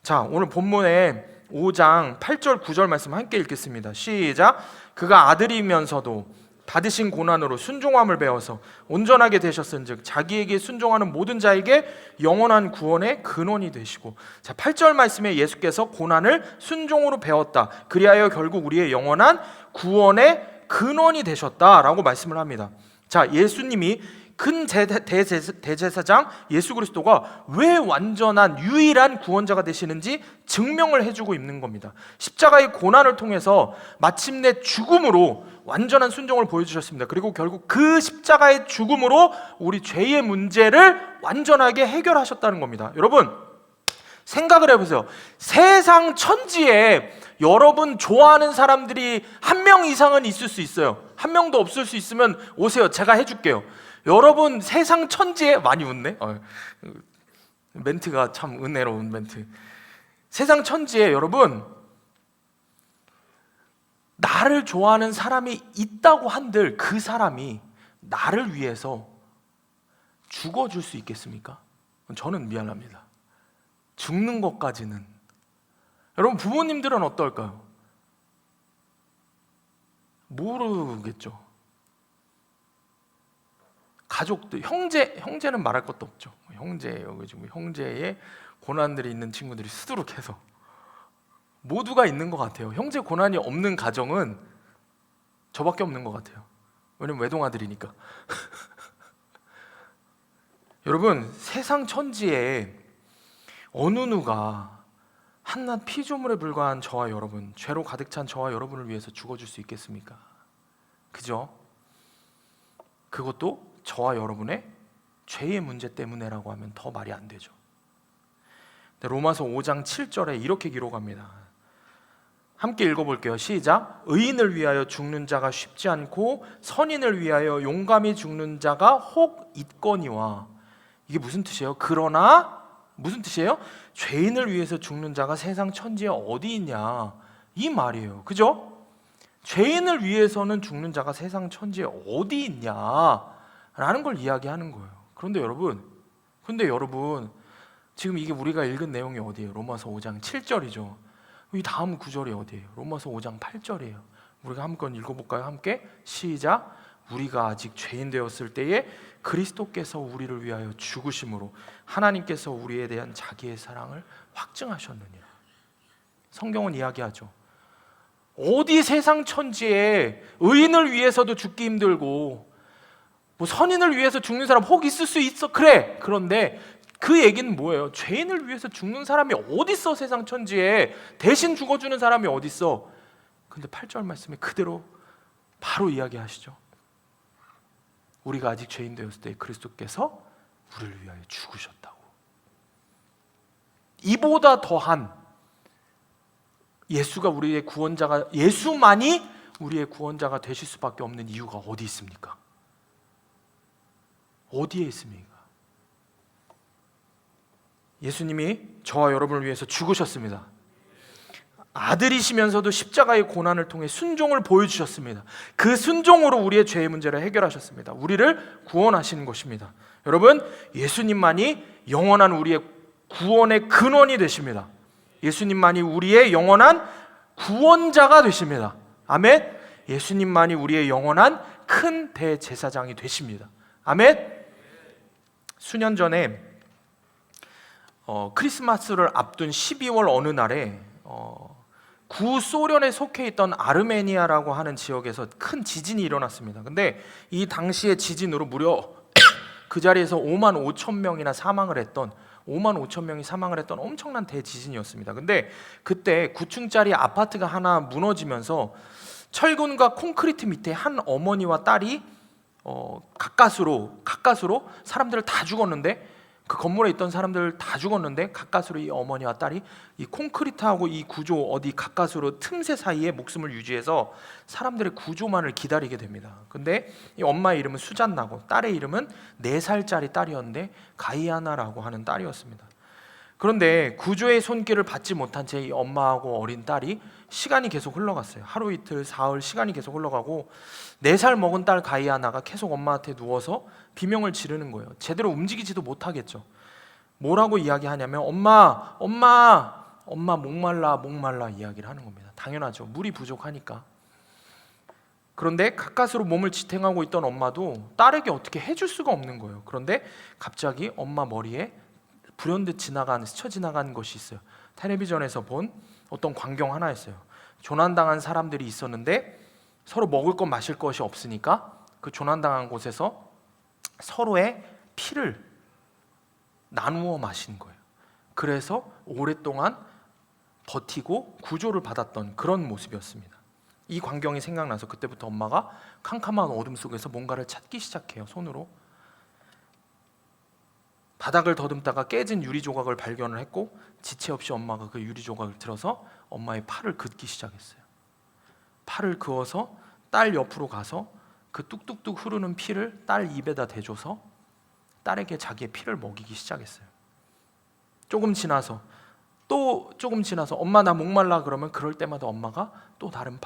자, 오늘 본문에 5장 8절 9절 말씀 함께 읽겠습니다. 시작. 그가 아들이면서도 받으신 고난으로 순종함을 배워서 온전하게 되셨은즉 자기에게 순종하는 모든 자에게 영원한 구원의 근원이 되시고. 자, 8절 말씀에 예수께서 고난을 순종으로 배웠다. 그리하여 결국 우리의 영원한 구원의 근원이 되셨다라고 말씀을 합니다. 자, 예수님이 큰 대제사장 예수 그리스도가 왜 완전한 유일한 구원자가 되시는지 증명을 해주고 있는 겁니다. 십자가의 고난을 통해서 마침내 죽음으로 완전한 순종을 보여주셨습니다. 그리고 결국 그 십자가의 죽음으로 우리 죄의 문제를 완전하게 해결하셨다는 겁니다. 여러분, 생각을 해보세요. 세상 천지에 여러분 좋아하는 사람들이 한 명 이상은 있을 수 있어요. 한 명도 없을 수 있으면 오세요. 제가 해줄게요. 여러분 세상 천지에, 많이 웃네. 멘트가 참 은혜로운 멘트. 세상 천지에 여러분 나를 좋아하는 사람이 있다고 한들 그 사람이 나를 위해서 죽어줄 수 있겠습니까? 저는 미안합니다. 죽는 것까지는. 여러분 부모님들은 어떨까요? 모르겠죠. 가족들, 형제는 말할 것도 없죠. 형제의 고난들이 있는 친구들이 수두룩해서 모두가 있는 것 같아요. 형제 고난이 없는 가정은 저밖에 없는 것 같아요. 왜냐면 외동아들이니까. 여러분 세상 천지에 어느 누가 한낱 피조물에 불과한 저와 여러분, 죄로 가득 찬 저와 여러분을 위해서 죽어줄 수 있겠습니까? 그죠? 그것도 저와 여러분의 죄의 문제 때문에라고 하면 더 말이 안 되죠. 로마서 5장 7절에 이렇게 기록합니다. 함께 읽어볼게요. 시작. 의인을 위하여 죽는 자가 쉽지 않고 선인을 위하여 용감히 죽는 자가 혹 있거니와. 이게 무슨 뜻이에요? 그러나 무슨 뜻이에요? 죄인을 위해서 죽는 자가 세상 천지에 어디 있냐, 이 말이에요. 그죠? 죄인을 위해서는 죽는 자가 세상 천지에 어디 있냐라는 걸 이야기하는 거예요. 그런데 여러분 지금 이게 우리가 읽은 내용이 어디예요? 로마서 5장 7절이죠. 이 다음 구절이 어디예요? 로마서 5장 8절이에요. 우리가 한번 읽어볼까요? 함께 시작. 우리가 아직 죄인 되었을 때에 그리스도께서 우리를 위하여 죽으심으로 하나님께서 우리에 대한 자기의 사랑을 확증하셨느니라. 성경은 이야기하죠. 어디 세상 천지에 의인을 위해서도 죽기 힘들고 뭐 선인을 위해서 죽는 사람 혹 있을 수 있어. 그래. 그런데 그 얘기는 뭐예요? 죄인을 위해서 죽는 사람이 어딨어? 세상 천지에 대신 죽어주는 사람이 어딨어? 근데 8절 말씀에 그대로 바로 이야기하시죠. 우리가 아직 죄인 되었을 때 그리스도께서 우리를 위하여 죽으셨다고. 이보다 더한 예수만이 우리의 구원자가 되실 수밖에 없는 이유가 어디 있습니까? 어디에 있습니까? 예수님이 저와 여러분을 위해서 죽으셨습니다. 아들이시면서도 십자가의 고난을 통해 순종을 보여주셨습니다. 그 순종으로 우리의 죄의 문제를 해결하셨습니다. 우리를 구원하시는 것입니다. 여러분, 예수님만이 영원한 우리의 구원의 근원이 되십니다. 예수님만이 우리의 영원한 구원자가 되십니다. 아멘. 예수님만이 우리의 영원한 큰 대제사장이 되십니다. 아멘. 수년 전에 크리스마스를 앞둔 12월 어느 날에 구소련에 속해 있던 아르메니아라고 하는 지역에서 큰 지진이 일어났습니다. 근데 이 당시의 지진으로 무려 그 자리에서 5만 5천 명이 사망을 했던 엄청난 대지진이었습니다. 근데 그때 9층짜리 아파트가 하나 무너지면서 철근과 콘크리트 밑에 한 어머니와 딸이 가까스로 사람들을 다 죽었는데, 그 건물에 있던 사람들 다 죽었는데 가까스로 이 어머니와 딸이 이 콘크리트하고 이 구조 어디 가까스로 틈새 사이에 목숨을 유지해서 사람들의 구조만을 기다리게 됩니다. 근데 이 엄마의 이름은 수잔나고 딸의 이름은 4살짜리 딸이었는데 가이아나라고 하는 딸이었습니다. 그런데 구조의 손길을 받지 못한 채 이 엄마하고 어린 딸이 시간이 계속 흘러갔어요. 하루 이틀 사흘 시간이 계속 흘러가고 4살 먹은 딸 가이아나가 계속 엄마한테 누워서 비명을 지르는 거예요. 제대로 움직이지도 못하겠죠. 뭐라고 이야기하냐면 엄마 목말라 이야기를 하는 겁니다. 당연하죠. 물이 부족하니까. 그런데 가까스로 몸을 지탱하고 있던 엄마도 딸에게 어떻게 해줄 수가 없는 거예요. 그런데 갑자기 엄마 머리에 불현듯 스쳐 지나간 것이 있어요. 텔레비전에서 본 어떤 광경 하나였어요. 조난당한 사람들이 있었는데 서로 먹을 것 마실 것이 없으니까 그 조난당한 곳에서 서로의 피를 나누어 마신 거예요. 그래서 오랫동안 버티고 구조를 받았던 그런 모습이었습니다. 이 광경이 생각나서 그때부터 엄마가 캄캄한 어둠 속에서 뭔가를 찾기 시작해요. 손으로 바닥을 더듬다가 깨진 유리 조각을 발견을 했고 지체 없이 엄마가 그 유리 조각을 들어서 엄마의 팔을 긋기 시작했어요. 팔을 그어서 딸 옆으로 가서 그 뚝뚝뚝 흐르는 피를 딸 입에다 대줘서 딸에게 자기의 피를 먹이기 시작했어요. 조금 지나서 엄마 나 목말라 그러면 그럴 때마다 엄마가 또 다른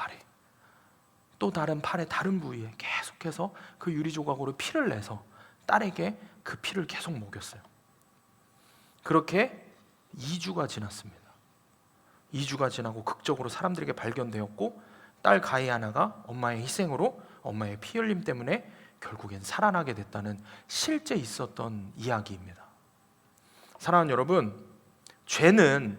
팔에 다른 부위에 계속해서 그 유리 조각으로 피를 내서 딸에게 그 피를 계속 먹였어요. 그렇게 2주가 지났습니다. 2주가 지나고 극적으로 사람들에게 발견되었고 딸 가이아나가 엄마의 희생으로 엄마의 피 흘림 때문에 결국엔 살아나게 됐다는 실제 있었던 이야기입니다. 사랑하는 여러분, 죄는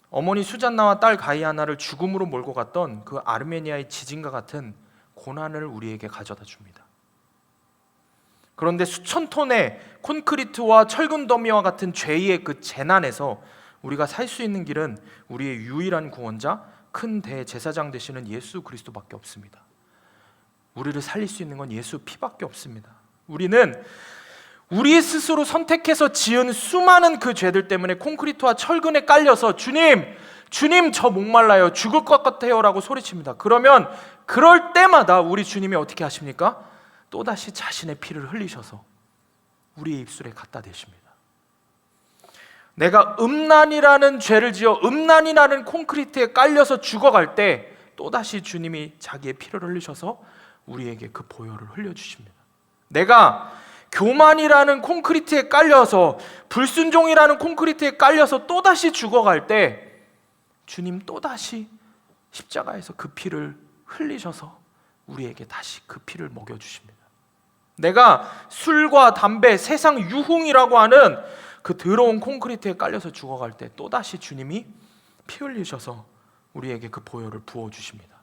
어머니 수잔나와 딸 가이아나를 죽음으로 몰고 갔던 그 아르메니아의 지진과 같은 고난을 우리에게 가져다 줍니다. 그런데 수천 톤의 콘크리트와 철근 더미와 같은 죄의 그 재난에서 우리가 살 수 있는 길은 우리의 유일한 구원자, 큰 대제사장 되시는 예수 그리스도밖에 없습니다. 우리를 살릴 수 있는 건 예수 피밖에 없습니다. 우리는 우리 스스로 선택해서 지은 수많은 그 죄들 때문에 콘크리트와 철근에 깔려서 주님 저 목말라요, 죽을 것 같아요 라고 소리칩니다. 그러면 그럴 때마다 우리 주님이 어떻게 하십니까? 또다시 자신의 피를 흘리셔서 우리의 입술에 갖다 대십니다. 내가 음란이라는 죄를 지어 음란이라는 콘크리트에 깔려서 죽어갈 때 또다시 주님이 자기의 피를 흘리셔서 우리에게 그 보혈을 흘려주십니다. 내가 교만이라는 콘크리트에 깔려서, 불순종이라는 콘크리트에 깔려서 또다시 죽어갈 때 주님 또다시 십자가에서 그 피를 흘리셔서 우리에게 다시 그 피를 먹여주십니다. 내가 술과 담배, 세상 유흥이라고 하는 그 더러운 콘크리트에 깔려서 죽어갈 때 또다시 주님이 피 흘리셔서 우리에게 그 보혈을 부어주십니다.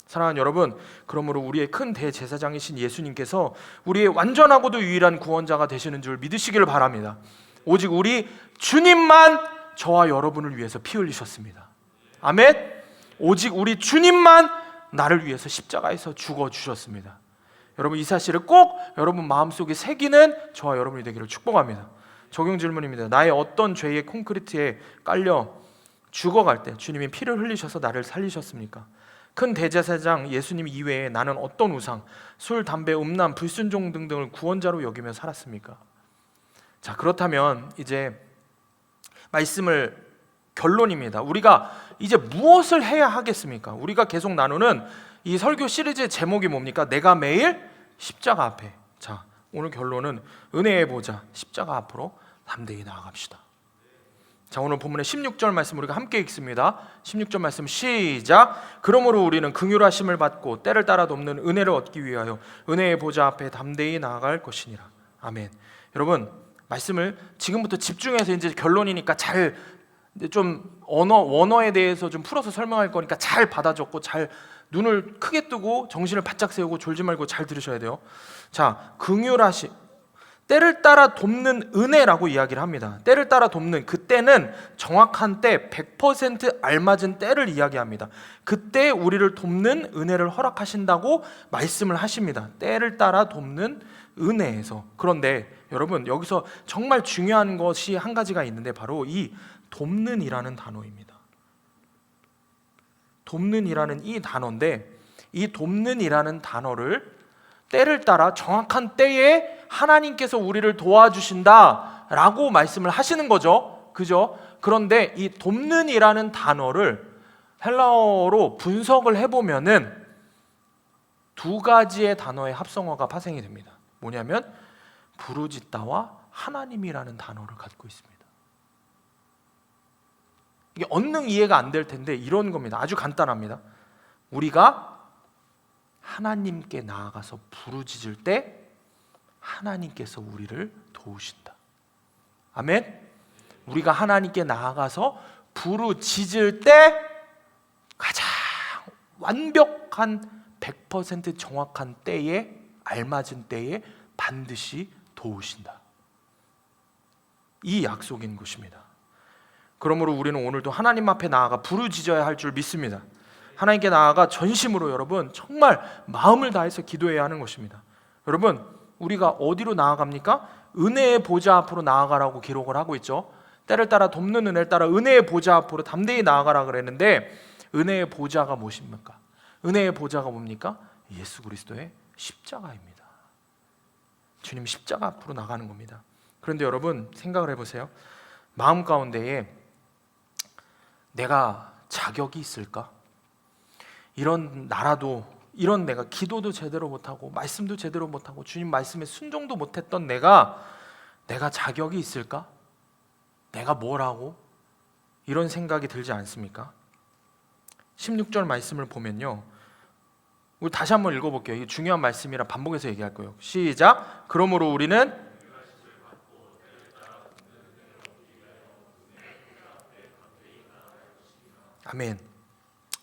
사랑하는 여러분, 그러므로 우리의 큰 대제사장이신 예수님께서 우리의 완전하고도 유일한 구원자가 되시는 줄 믿으시기를 바랍니다. 오직 우리 주님만 저와 여러분을 위해서 피 흘리셨습니다. 아멘. 오직 우리 주님만 나를 위해서 십자가에서 죽어주셨습니다. 여러분, 이 사실을 꼭 여러분 마음속에 새기는 저와 여러분이 되기를 축복합니다. 적용 질문입니다. 나의 어떤 죄의 콘크리트에 깔려 죽어갈 때 주님이 피를 흘리셔서 나를 살리셨습니까? 큰 대제사장 예수님 이외에 나는 어떤 우상, 술, 담배, 음란, 불순종 등등을 구원자로 여기며 살았습니까? 자, 그렇다면 이제 말씀을 결론입니다. 우리가 이제 무엇을 해야 하겠습니까? 우리가 계속 나누는 이 설교 시리즈의 제목이 뭡니까? 내가 매일 십자가 앞에. 자, 오늘 결론은 은혜의 보좌, 십자가 앞으로 담대히 나아갑시다. 자, 오늘 본문의 16절 말씀 우리가 함께 읽습니다. 16절 말씀 시작. 그러므로 우리는 긍휼하심을 받고 때를 따라 돕는 은혜를 얻기 위하여 은혜의 보좌 앞에 담대히 나아갈 것이니라. 아멘. 여러분, 말씀을 지금부터 집중해서 이제 결론이니까 잘 좀 원어에 대해서 좀 풀어서 설명할 거니까 잘 받아 적고 잘 눈을 크게 뜨고 정신을 바짝 세우고 졸지 말고 잘 들으셔야 돼요. 자, 긍휼하심, 때를 따라 돕는 은혜라고 이야기를 합니다. 때를 따라 돕는, 그때는 정확한 때, 100% 알맞은 때를 이야기합니다. 그때 우리를 돕는 은혜를 허락하신다고 말씀을 하십니다. 때를 따라 돕는 은혜에서. 그런데 여러분, 여기서 정말 중요한 것이 한 가지가 있는데 바로 이 돕는이라는 단어입니다. 돕는이라는 이 단어인데, 이 돕는이라는 단어를 때를 따라 정확한 때에 하나님께서 우리를 도와주신다라고 말씀을 하시는 거죠. 그죠? 그런데 이 돕는이라는 단어를 헬라어로 분석을 해보면은 두 가지의 단어의 합성어가 파생이 됩니다. 뭐냐면 부르짖다와 하나님이라는 단어를 갖고 있습니다. 이게 언능 이해가 안 될 텐데 이런 겁니다. 아주 간단합니다. 우리가 하나님께 나아가서 부르짖을 때 하나님께서 우리를 도우신다. 아멘. 우리가 하나님께 나아가서 부르짖을 때 가장 완벽한 100% 정확한 때에, 알맞은 때에 반드시 도우신다. 이 약속인 것입니다. 그러므로 우리는 오늘도 하나님 앞에 나아가 부르짖어야 할 줄 믿습니다. 하나님께 나아가 전심으로 여러분 정말 마음을 다해서 기도해야 하는 것입니다. 여러분, 우리가 어디로 나아갑니까? 은혜의 보좌 앞으로 나아가라고 기록을 하고 있죠. 때를 따라 돕는 은혜를 따라 은혜의 보좌 앞으로 담대히 나아가라 그랬는데, 은혜의 보좌가 무엇입니까? 은혜의 보좌가 뭡니까? 예수 그리스도의 십자가입니다. 주님 십자가 앞으로 나가는 겁니다. 그런데 여러분 생각을 해보세요. 마음 가운데에 내가 자격이 있을까? 이런 나라도, 이런 내가 기도도 제대로 못하고 말씀도 제대로 못하고 주님 말씀에 순종도 못했던 내가 자격이 있을까? 내가 뭘 하고? 이런 생각이 들지 않습니까? 16절 말씀을 보면요, 우리 다시 한번 읽어볼게요. 이게 중요한 말씀이라 반복해서 얘기할 거예요. 시작. 그러므로 우리는 아멘.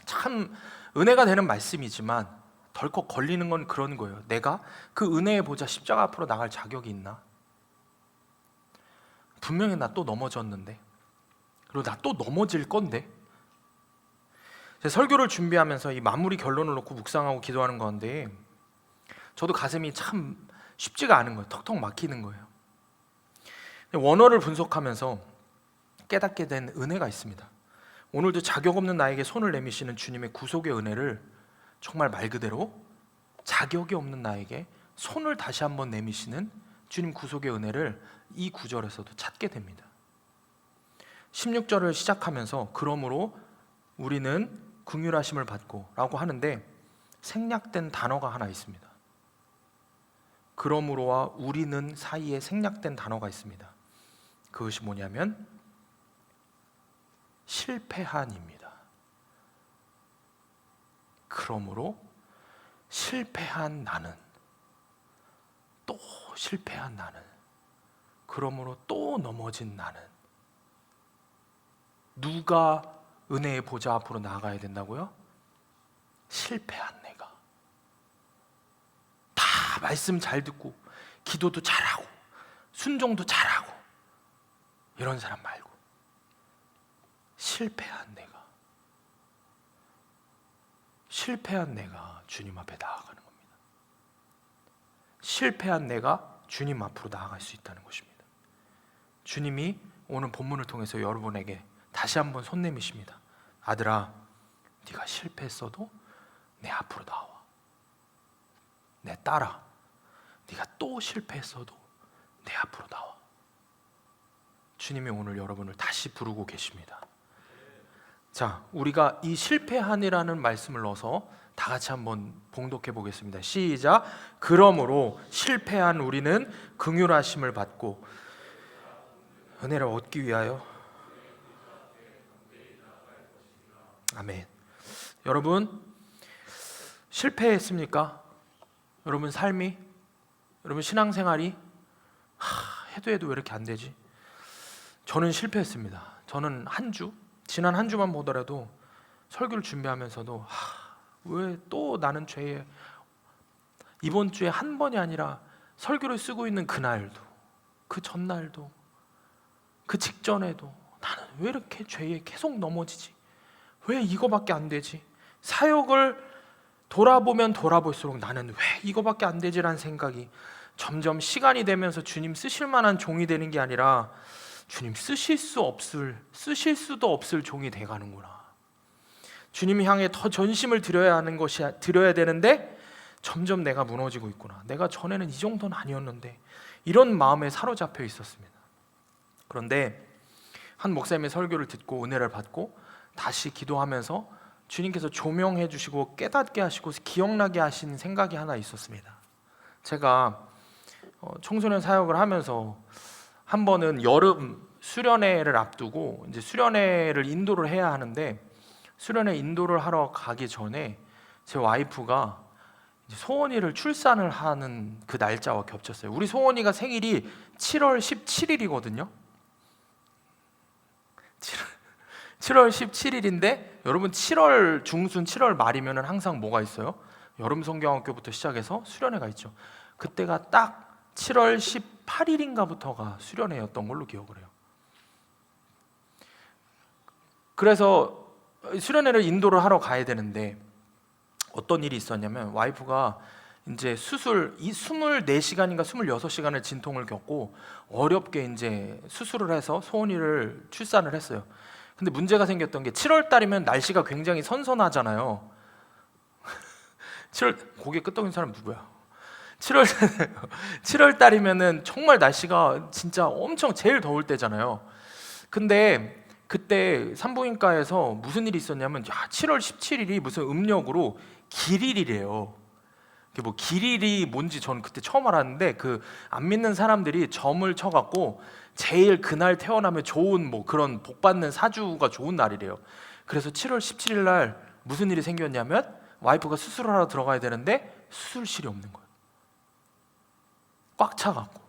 참 은혜가 되는 말씀이지만 덜컥 걸리는 건 그런 거예요. 내가 그 은혜의 보좌 십자가 앞으로 나갈 자격이 있나? 분명히 나 또 넘어졌는데, 그리고 나 또 넘어질 건데. 제 설교를 준비하면서 이 마무리 결론을 놓고 묵상하고 기도하는 건데, 저도 가슴이 참 쉽지가 않은 거예요. 턱턱 막히는 거예요. 원어를 분석하면서 깨닫게 된 은혜가 있습니다. 오늘도 자격 없는 나에게 손을 내미시는 주님의 구속의 은혜를 정말 말 그대로 자격이 없는 나에게 손을 다시 한번 내미시는 주님 구속의 은혜를 이 구절에서도 찾게 됩니다. 16절을 시작하면서 그러므로 우리는 긍휼하심을 받고 라고 하는데 생략된 단어가 하나 있습니다. 그러므로와 우리는 사이에 생략된 단어가 있습니다. 그것이 뭐냐면 실패한입니다. 그러므로 실패한 나는, 또 실패한 나는, 그러므로 또 넘어진 나는, 누가 은혜의 보좌 앞으로 나아가야 된다고요? 실패한 내가. 다 말씀 잘 듣고 기도도 잘하고 순종도 잘하고 이런 사람 말고 실패한 내가 주님 앞에 나아가는 겁니다. 실패한 내가 주님 앞으로 나아갈 수 있다는 것입니다. 주님이 오늘 본문을 통해서 여러분에게 다시 한번 손 내미십니다. 아들아, 네가 실패했어도 내 앞으로 나와. 내 딸아, 네가 또 실패했어도 내 앞으로 나와. 주님이 오늘 여러분을 다시 부르고 계십니다. 자, 우리가 이 실패한이라는 말씀을 넣어서 다 같이 한번 봉독해 보겠습니다. 시작. 그러므로 실패한 우리는 긍휼하심을 받고 은혜를 얻기 위하여. 아멘. 여러분, 실패했습니까? 여러분 삶이, 여러분 신앙생활이 해도 왜 이렇게 안 되지? 저는 실패했습니다. 저는 지난 한 주만 보더라도 설교를 준비하면서도 왜 또 나는 죄에, 이번 주에 한 번이 아니라 설교를 쓰고 있는 그날도, 그 전날도, 그 직전에도 나는 왜 이렇게 죄에 계속 넘어지지? 왜 이거밖에 안 되지? 사역을 돌아보면 돌아볼수록 나는 왜 이거밖에 안 되지라는 생각이 점점 시간이 되면서 주님 쓰실 만한 종이 되는 게 아니라 주님 쓰실 수도 없을 종이 돼가는구나. 주님 향해 더 전심을 드려야 되는데 점점 내가 무너지고 있구나. 내가 전에는 이 정도는 아니었는데, 이런 마음에 사로잡혀 있었습니다. 그런데 한 목사님의 설교를 듣고 은혜를 받고 다시 기도하면서 주님께서 조명해 주시고 깨닫게 하시고 기억나게 하신 생각이 하나 있었습니다. 제가 청소년 사역을 하면서 한 번은 여름 수련회를 앞두고 이제 수련회를 인도를 해야 하는데, 수련회 인도를 하러 가기 전에 제 와이프가 이제 소원이를 출산을 하는 그 날짜와 겹쳤어요. 우리 소원이가 생일이 7월 17일이거든요. 7월 17일인데 여러분 7월 중순 7월 말이면 항상 뭐가 있어요? 여름 성경학교부터 시작해서 수련회가 있죠. 그때가 딱 7월 18일인가부터가 수련회였던 걸로 기억을 해요. 그래서 수련회를 인도를 하러 가야 되는데 어떤 일이 있었냐면, 와이프가 이제 수술 24시간인가 26시간을 진통을 겪고 어렵게 이제 수술을 해서 소원이를 출산을 했어요. 근데 문제가 생겼던 게 7월 달이면 날씨가 굉장히 선선하잖아요. 7월 고개 끄덕인 사람 누구야? 7월 달이면은 정말 날씨가 진짜 엄청 제일 더울 때잖아요. 근데 그때 산부인과에서 무슨 일이 있었냐면 7월 17일이 무슨 음력으로 길일이래요. 뭐 길일이 뭔지 저는 그때 처음 알았는데, 그 안 믿는 사람들이 점을 쳐갖고 제일 그날 태어나면 좋은 뭐 그런 복 받는 사주가 좋은 날이래요. 그래서 7월 17일 날 무슨 일이 생겼냐면 와이프가 수술을 하러 들어가야 되는데 수술실이 없는 거예요. 꽉 차갖고.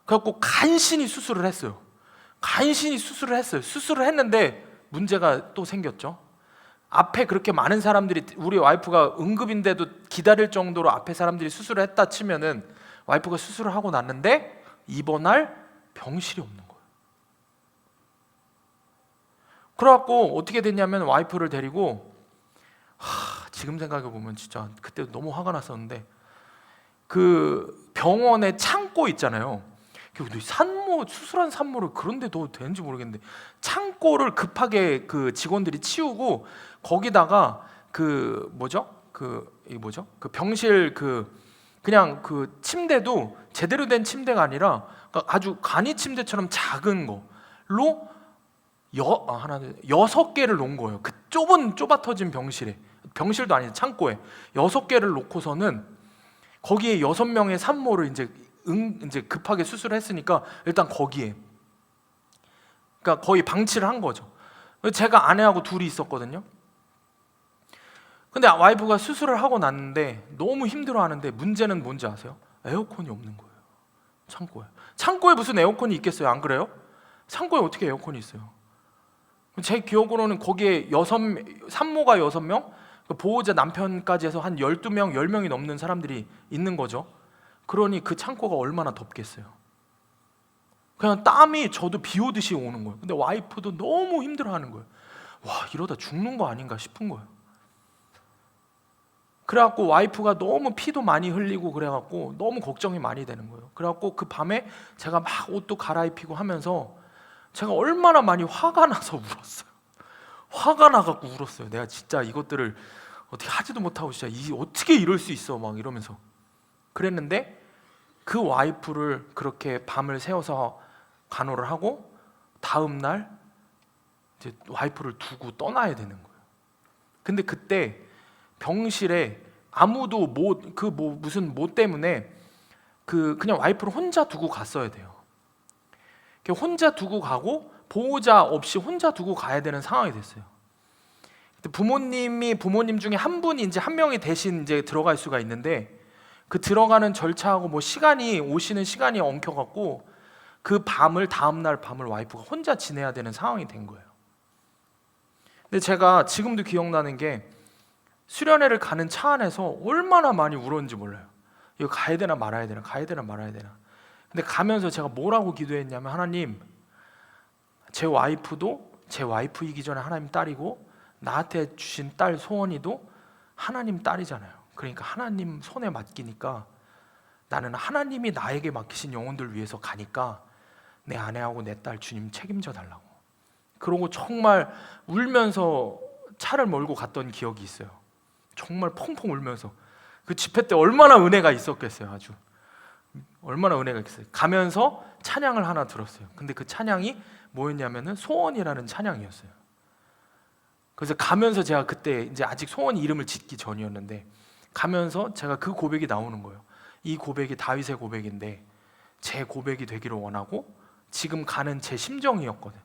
그래갖고 간신히 수술을 했어요. 수술을 했는데 문제가 또 생겼죠. 앞에 그렇게 많은 사람들이, 우리 와이프가 응급인데도 기다릴 정도로 앞에 사람들이 수술을 했다 치면은 와이프가 수술을 하고 났는데 입원할 병실이 없는 거예요. 그래갖고 어떻게 됐냐면 와이프를 데리고, 지금 생각해 보면 진짜 그때 너무 화가 났었는데, 그 병원에 창고 있잖아요. 수술한 산모를 그런 데 둬도 되는지 모르겠는데 창고를 급하게 그 직원들이 치우고 거기다가 그 병실 그 그냥 그 침대도 제대로 된 침대가 아니라 그러니까 아주 간이 침대처럼 작은 거로 하나 6개를 놓은 거예요. 그 좁아 터진 병실에, 병실도 아니고 창고에 6개를 놓고서는 거기에 6명의 산모를 이제 급하게 수술을 했으니까 일단 거기에, 그러니까 거의 방치를 한 거죠. 제가 아내하고 둘이 있었거든요. 근데 와이프가 수술을 하고 났는데 너무 힘들어하는데 문제는 뭔지 아세요? 에어컨이 없는 거예요. 창고에 무슨 에어컨이 있겠어요? 안 그래요? 창고에 어떻게 에어컨이 있어요? 제 기억으로는 거기에 산모가 6명, 보호자 남편까지 해서 한 12명, 10명이 넘는 사람들이 있는 거죠. 그러니 그 창고가 얼마나 덥겠어요. 그냥 땀이 저도 비 오듯이 오는 거예요. 근데 와이프도 너무 힘들어하는 거예요. 와, 이러다 죽는 거 아닌가 싶은 거예요. 그래갖고 와이프가 너무 피도 많이 흘리고 그래갖고 너무 걱정이 많이 되는 거예요. 그래갖고 그 밤에 제가 막 옷도 갈아입히고 하면서 제가 얼마나 많이 화가 나서 울었어요. 화가 나갖고 울었어요. 내가 진짜 이것들을 어떻게 하지도 못하고 진짜 어떻게 이럴 수 있어 막 이러면서 그랬는데, 그 와이프를 그렇게 밤을 새워서 간호를 하고 다음 날 이제 와이프를 두고 떠나야 되는 거예요. 근데 그때 병실에 아무도 무슨 때문에 그냥 와이프를 혼자 두고 갔어야 돼요. 혼자 두고 가고 보호자 없이 혼자 두고 가야 되는 상황이 됐어요. 부모님 중에 한 분이 이제 한 명이 대신 이제 들어갈 수가 있는데, 그 들어가는 절차하고 오시는 시간이 엉켜갖고 그 다음 날 밤을 와이프가 혼자 지내야 되는 상황이 된 거예요. 근데 제가 지금도 기억나는 게 수련회를 가는 차 안에서 얼마나 많이 울었는지 몰라요. 이거 가야 되나 말아야 되나, 가야 되나 말아야 되나. 근데 가면서 제가 뭐라고 기도했냐면, 하나님, 제 와이프도 제 와이프이기 전에 하나님 딸이고 나한테 주신 딸 소원이도 하나님 딸이잖아요. 그러니까 하나님 손에 맡기니까 나는 하나님이 나에게 맡기신 영혼들 위해서 가니까 내 아내하고 내 딸 주님 책임져 달라고. 그러고 정말 울면서 차를 몰고 갔던 기억이 있어요. 정말 펑펑 울면서. 그 집회 때 얼마나 은혜가 있었겠어요. 아주 얼마나 은혜가 있어요. 가면서 찬양을 하나 들었어요. 근데 그 찬양이 뭐였냐면은 소원이라는 찬양이었어요. 그래서 가면서 제가 그때 이제 아직 소원 이름을 짓기 전이었는데 가면서 제가 그 고백이 나오는 거예요. 이 고백이 다윗의 고백인데 제 고백이 되기를 원하고 지금 가는 제 심정이었거든.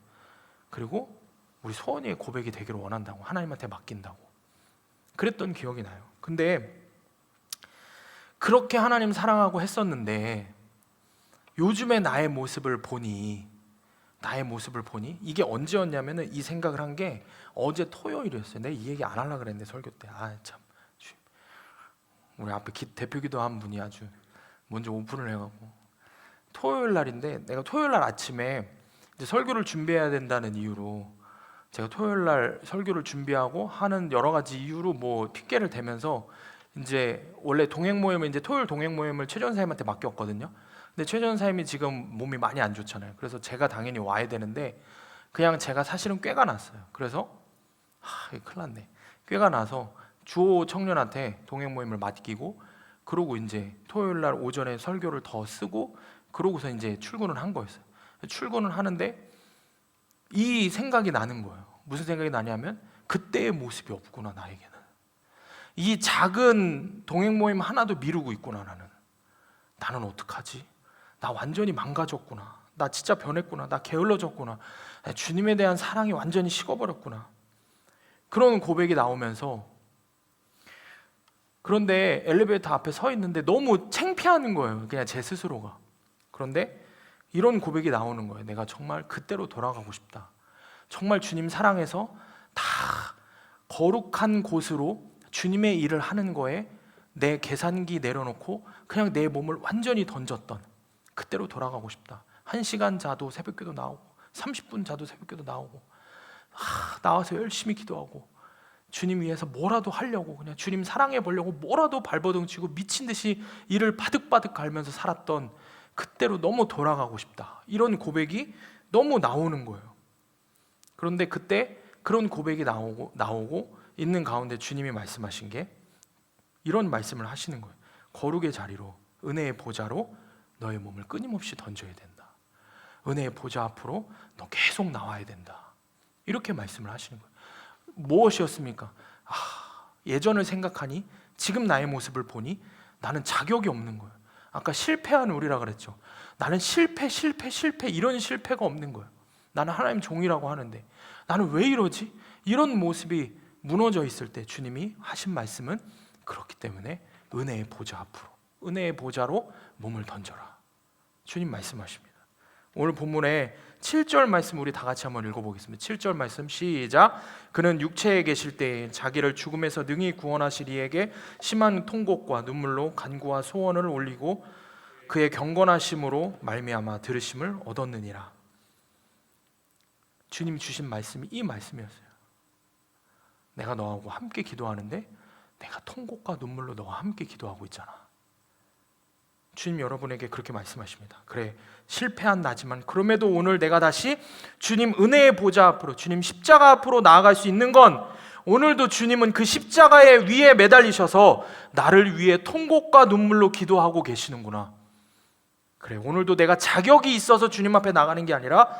그리고 우리 소원이의 고백이 되기를 원한다고, 하나님한테 맡긴다고 그랬던 기억이 나요. 근데 그렇게 하나님 사랑하고 했었는데 요즘에 나의 모습을 보니 이게 언제였냐면은 이 생각을 한 게 어제 토요일이었어요. 내가 이 얘기 안 하려고 그랬는데 설교 때 참 우리 앞에 대표 기도한 분이 아주 먼저 오픈을 해갖고 토요일 날인데, 내가 토요일 날 아침에 이제 설교를 준비해야 된다는 이유로 제가 토요일 날 설교를 준비하고 하는 여러 가지 이유로 핑계를 대면서 이제 원래 동행 모임을 이제 토요일 동행 모임을 최 전사님한테 맡겼거든요. 근데 최 전사님이 지금 몸이 많이 안 좋잖아요. 그래서 제가 당연히 와야 되는데 그냥 제가 사실은 꾀가 났어요. 그래서 이거 큰일 났네. 꾀가 나서 주호 청년한테 동행 모임을 맡기고 그러고 이제 토요일 날 오전에 설교를 더 쓰고 그러고서 이제 출근을 한 거였어요. 출근을 하는데 이 생각이 나는 거예요. 무슨 생각이 나냐면 그때의 모습이 없구나, 나에게는. 이 작은 동행 모임 하나도 미루고 있구나. 나는 어떡하지? 나 완전히 망가졌구나. 나 진짜 변했구나. 나 게을러졌구나. 주님에 대한 사랑이 완전히 식어버렸구나. 그런 고백이 나오면서, 그런데 엘리베이터 앞에 서 있는데 너무 창피하는 거예요, 그냥 제 스스로가. 그런데 이런 고백이 나오는 거예요. 내가 정말 그때로 돌아가고 싶다. 정말 주님 사랑해서 다 거룩한 곳으로 주님의 일을 하는 거에 내 계산기 내려놓고 그냥 내 몸을 완전히 던졌던 그때로 돌아가고 싶다. 1시간 자도 새벽기도 나오고 30분 자도 새벽기도 나오고 나와서 열심히 기도하고 주님 위해서 뭐라도 하려고, 그냥 주님 사랑해 보려고 뭐라도 발버둥 치고 미친 듯이 일을 바득바득 갈면서 살았던 그때로 너무 돌아가고 싶다. 이런 고백이 너무 나오는 거예요. 그런데 그때 그런 고백이 나오고 있는 가운데 주님이 말씀하신 게 이런 말씀을 하시는 거예요. 거룩의 자리로, 은혜의 보좌로 너의 몸을 끊임없이 던져야 된다. 은혜의 보좌 앞으로 너 계속 나와야 된다. 이렇게 말씀을 하시는 거예요. 무엇이었습니까? 예전을 생각하니, 지금 나의 모습을 보니 나는 자격이 없는 거예요. 아까 실패한 우리라 그랬죠. 나는 실패 이런 실패가 없는 거예요. 나는 하나님 종이라고 하는데 나는 왜 이러지? 이런 모습이 무너져 있을 때 주님이 하신 말씀은, 그렇기 때문에 은혜의 보좌 앞으로, 은혜의 보좌로 몸을 던져라. 주님 말씀하십니다. 오늘 본문에 7절 말씀 우리 다 같이 한번 읽어보겠습니다. 7절 말씀 시작. 그는 육체에 계실 때에 자기를 죽음에서 능히 구원하실 이에게 심한 통곡과 눈물로 간구와 소원을 올리고 그의 경건하심으로 말미암아 들으심을 얻었느니라. 주님이 주신 말씀이 이 말씀이었어요. 내가 너하고 함께 기도하는데 내가 통곡과 눈물로 너와 함께 기도하고 있잖아. 주님 여러분에게 그렇게 말씀하십니다. 그래, 실패한 나지만 그럼에도 오늘 내가 다시 주님 은혜의 보좌 앞으로, 주님 십자가 앞으로 나아갈 수 있는 건, 오늘도 주님은 그 십자가의 위에 매달리셔서 나를 위해 통곡과 눈물로 기도하고 계시는구나. 그래, 오늘도 내가 자격이 있어서 주님 앞에 나가는 게 아니라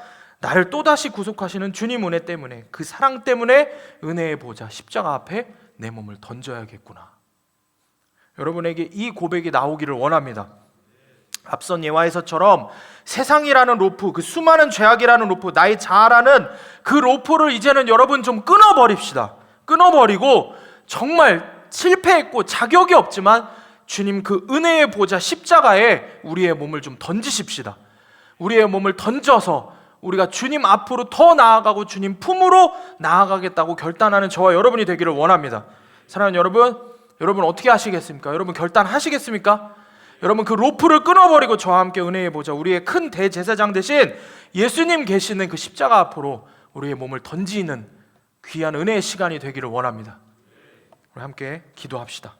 나를 또다시 구속하시는 주님 은혜 때문에, 그 사랑 때문에 은혜의 보좌 십자가 앞에 내 몸을 던져야겠구나. 여러분에게 이 고백이 나오기를 원합니다. 앞선 예화에서처럼 세상이라는 로프, 그 수많은 죄악이라는 로프, 나의 자아라는 그 로프를 이제는 여러분 좀 끊어버립시다. 끊어버리고 정말 실패했고 자격이 없지만 주님 그 은혜의 보좌 십자가에 우리의 몸을 좀 던지십시다. 우리의 몸을 던져서 우리가 주님 앞으로 더 나아가고 주님 품으로 나아가겠다고 결단하는 저와 여러분이 되기를 원합니다. 사랑하는 여러분 어떻게 하시겠습니까? 여러분 결단하시겠습니까? 여러분 그 로프를 끊어버리고 저와 함께 은혜의 보좌, 우리의 큰 대제사장 대신 예수님 계시는 그 십자가 앞으로 우리의 몸을 던지는 귀한 은혜의 시간이 되기를 원합니다. 우리 함께 기도합시다.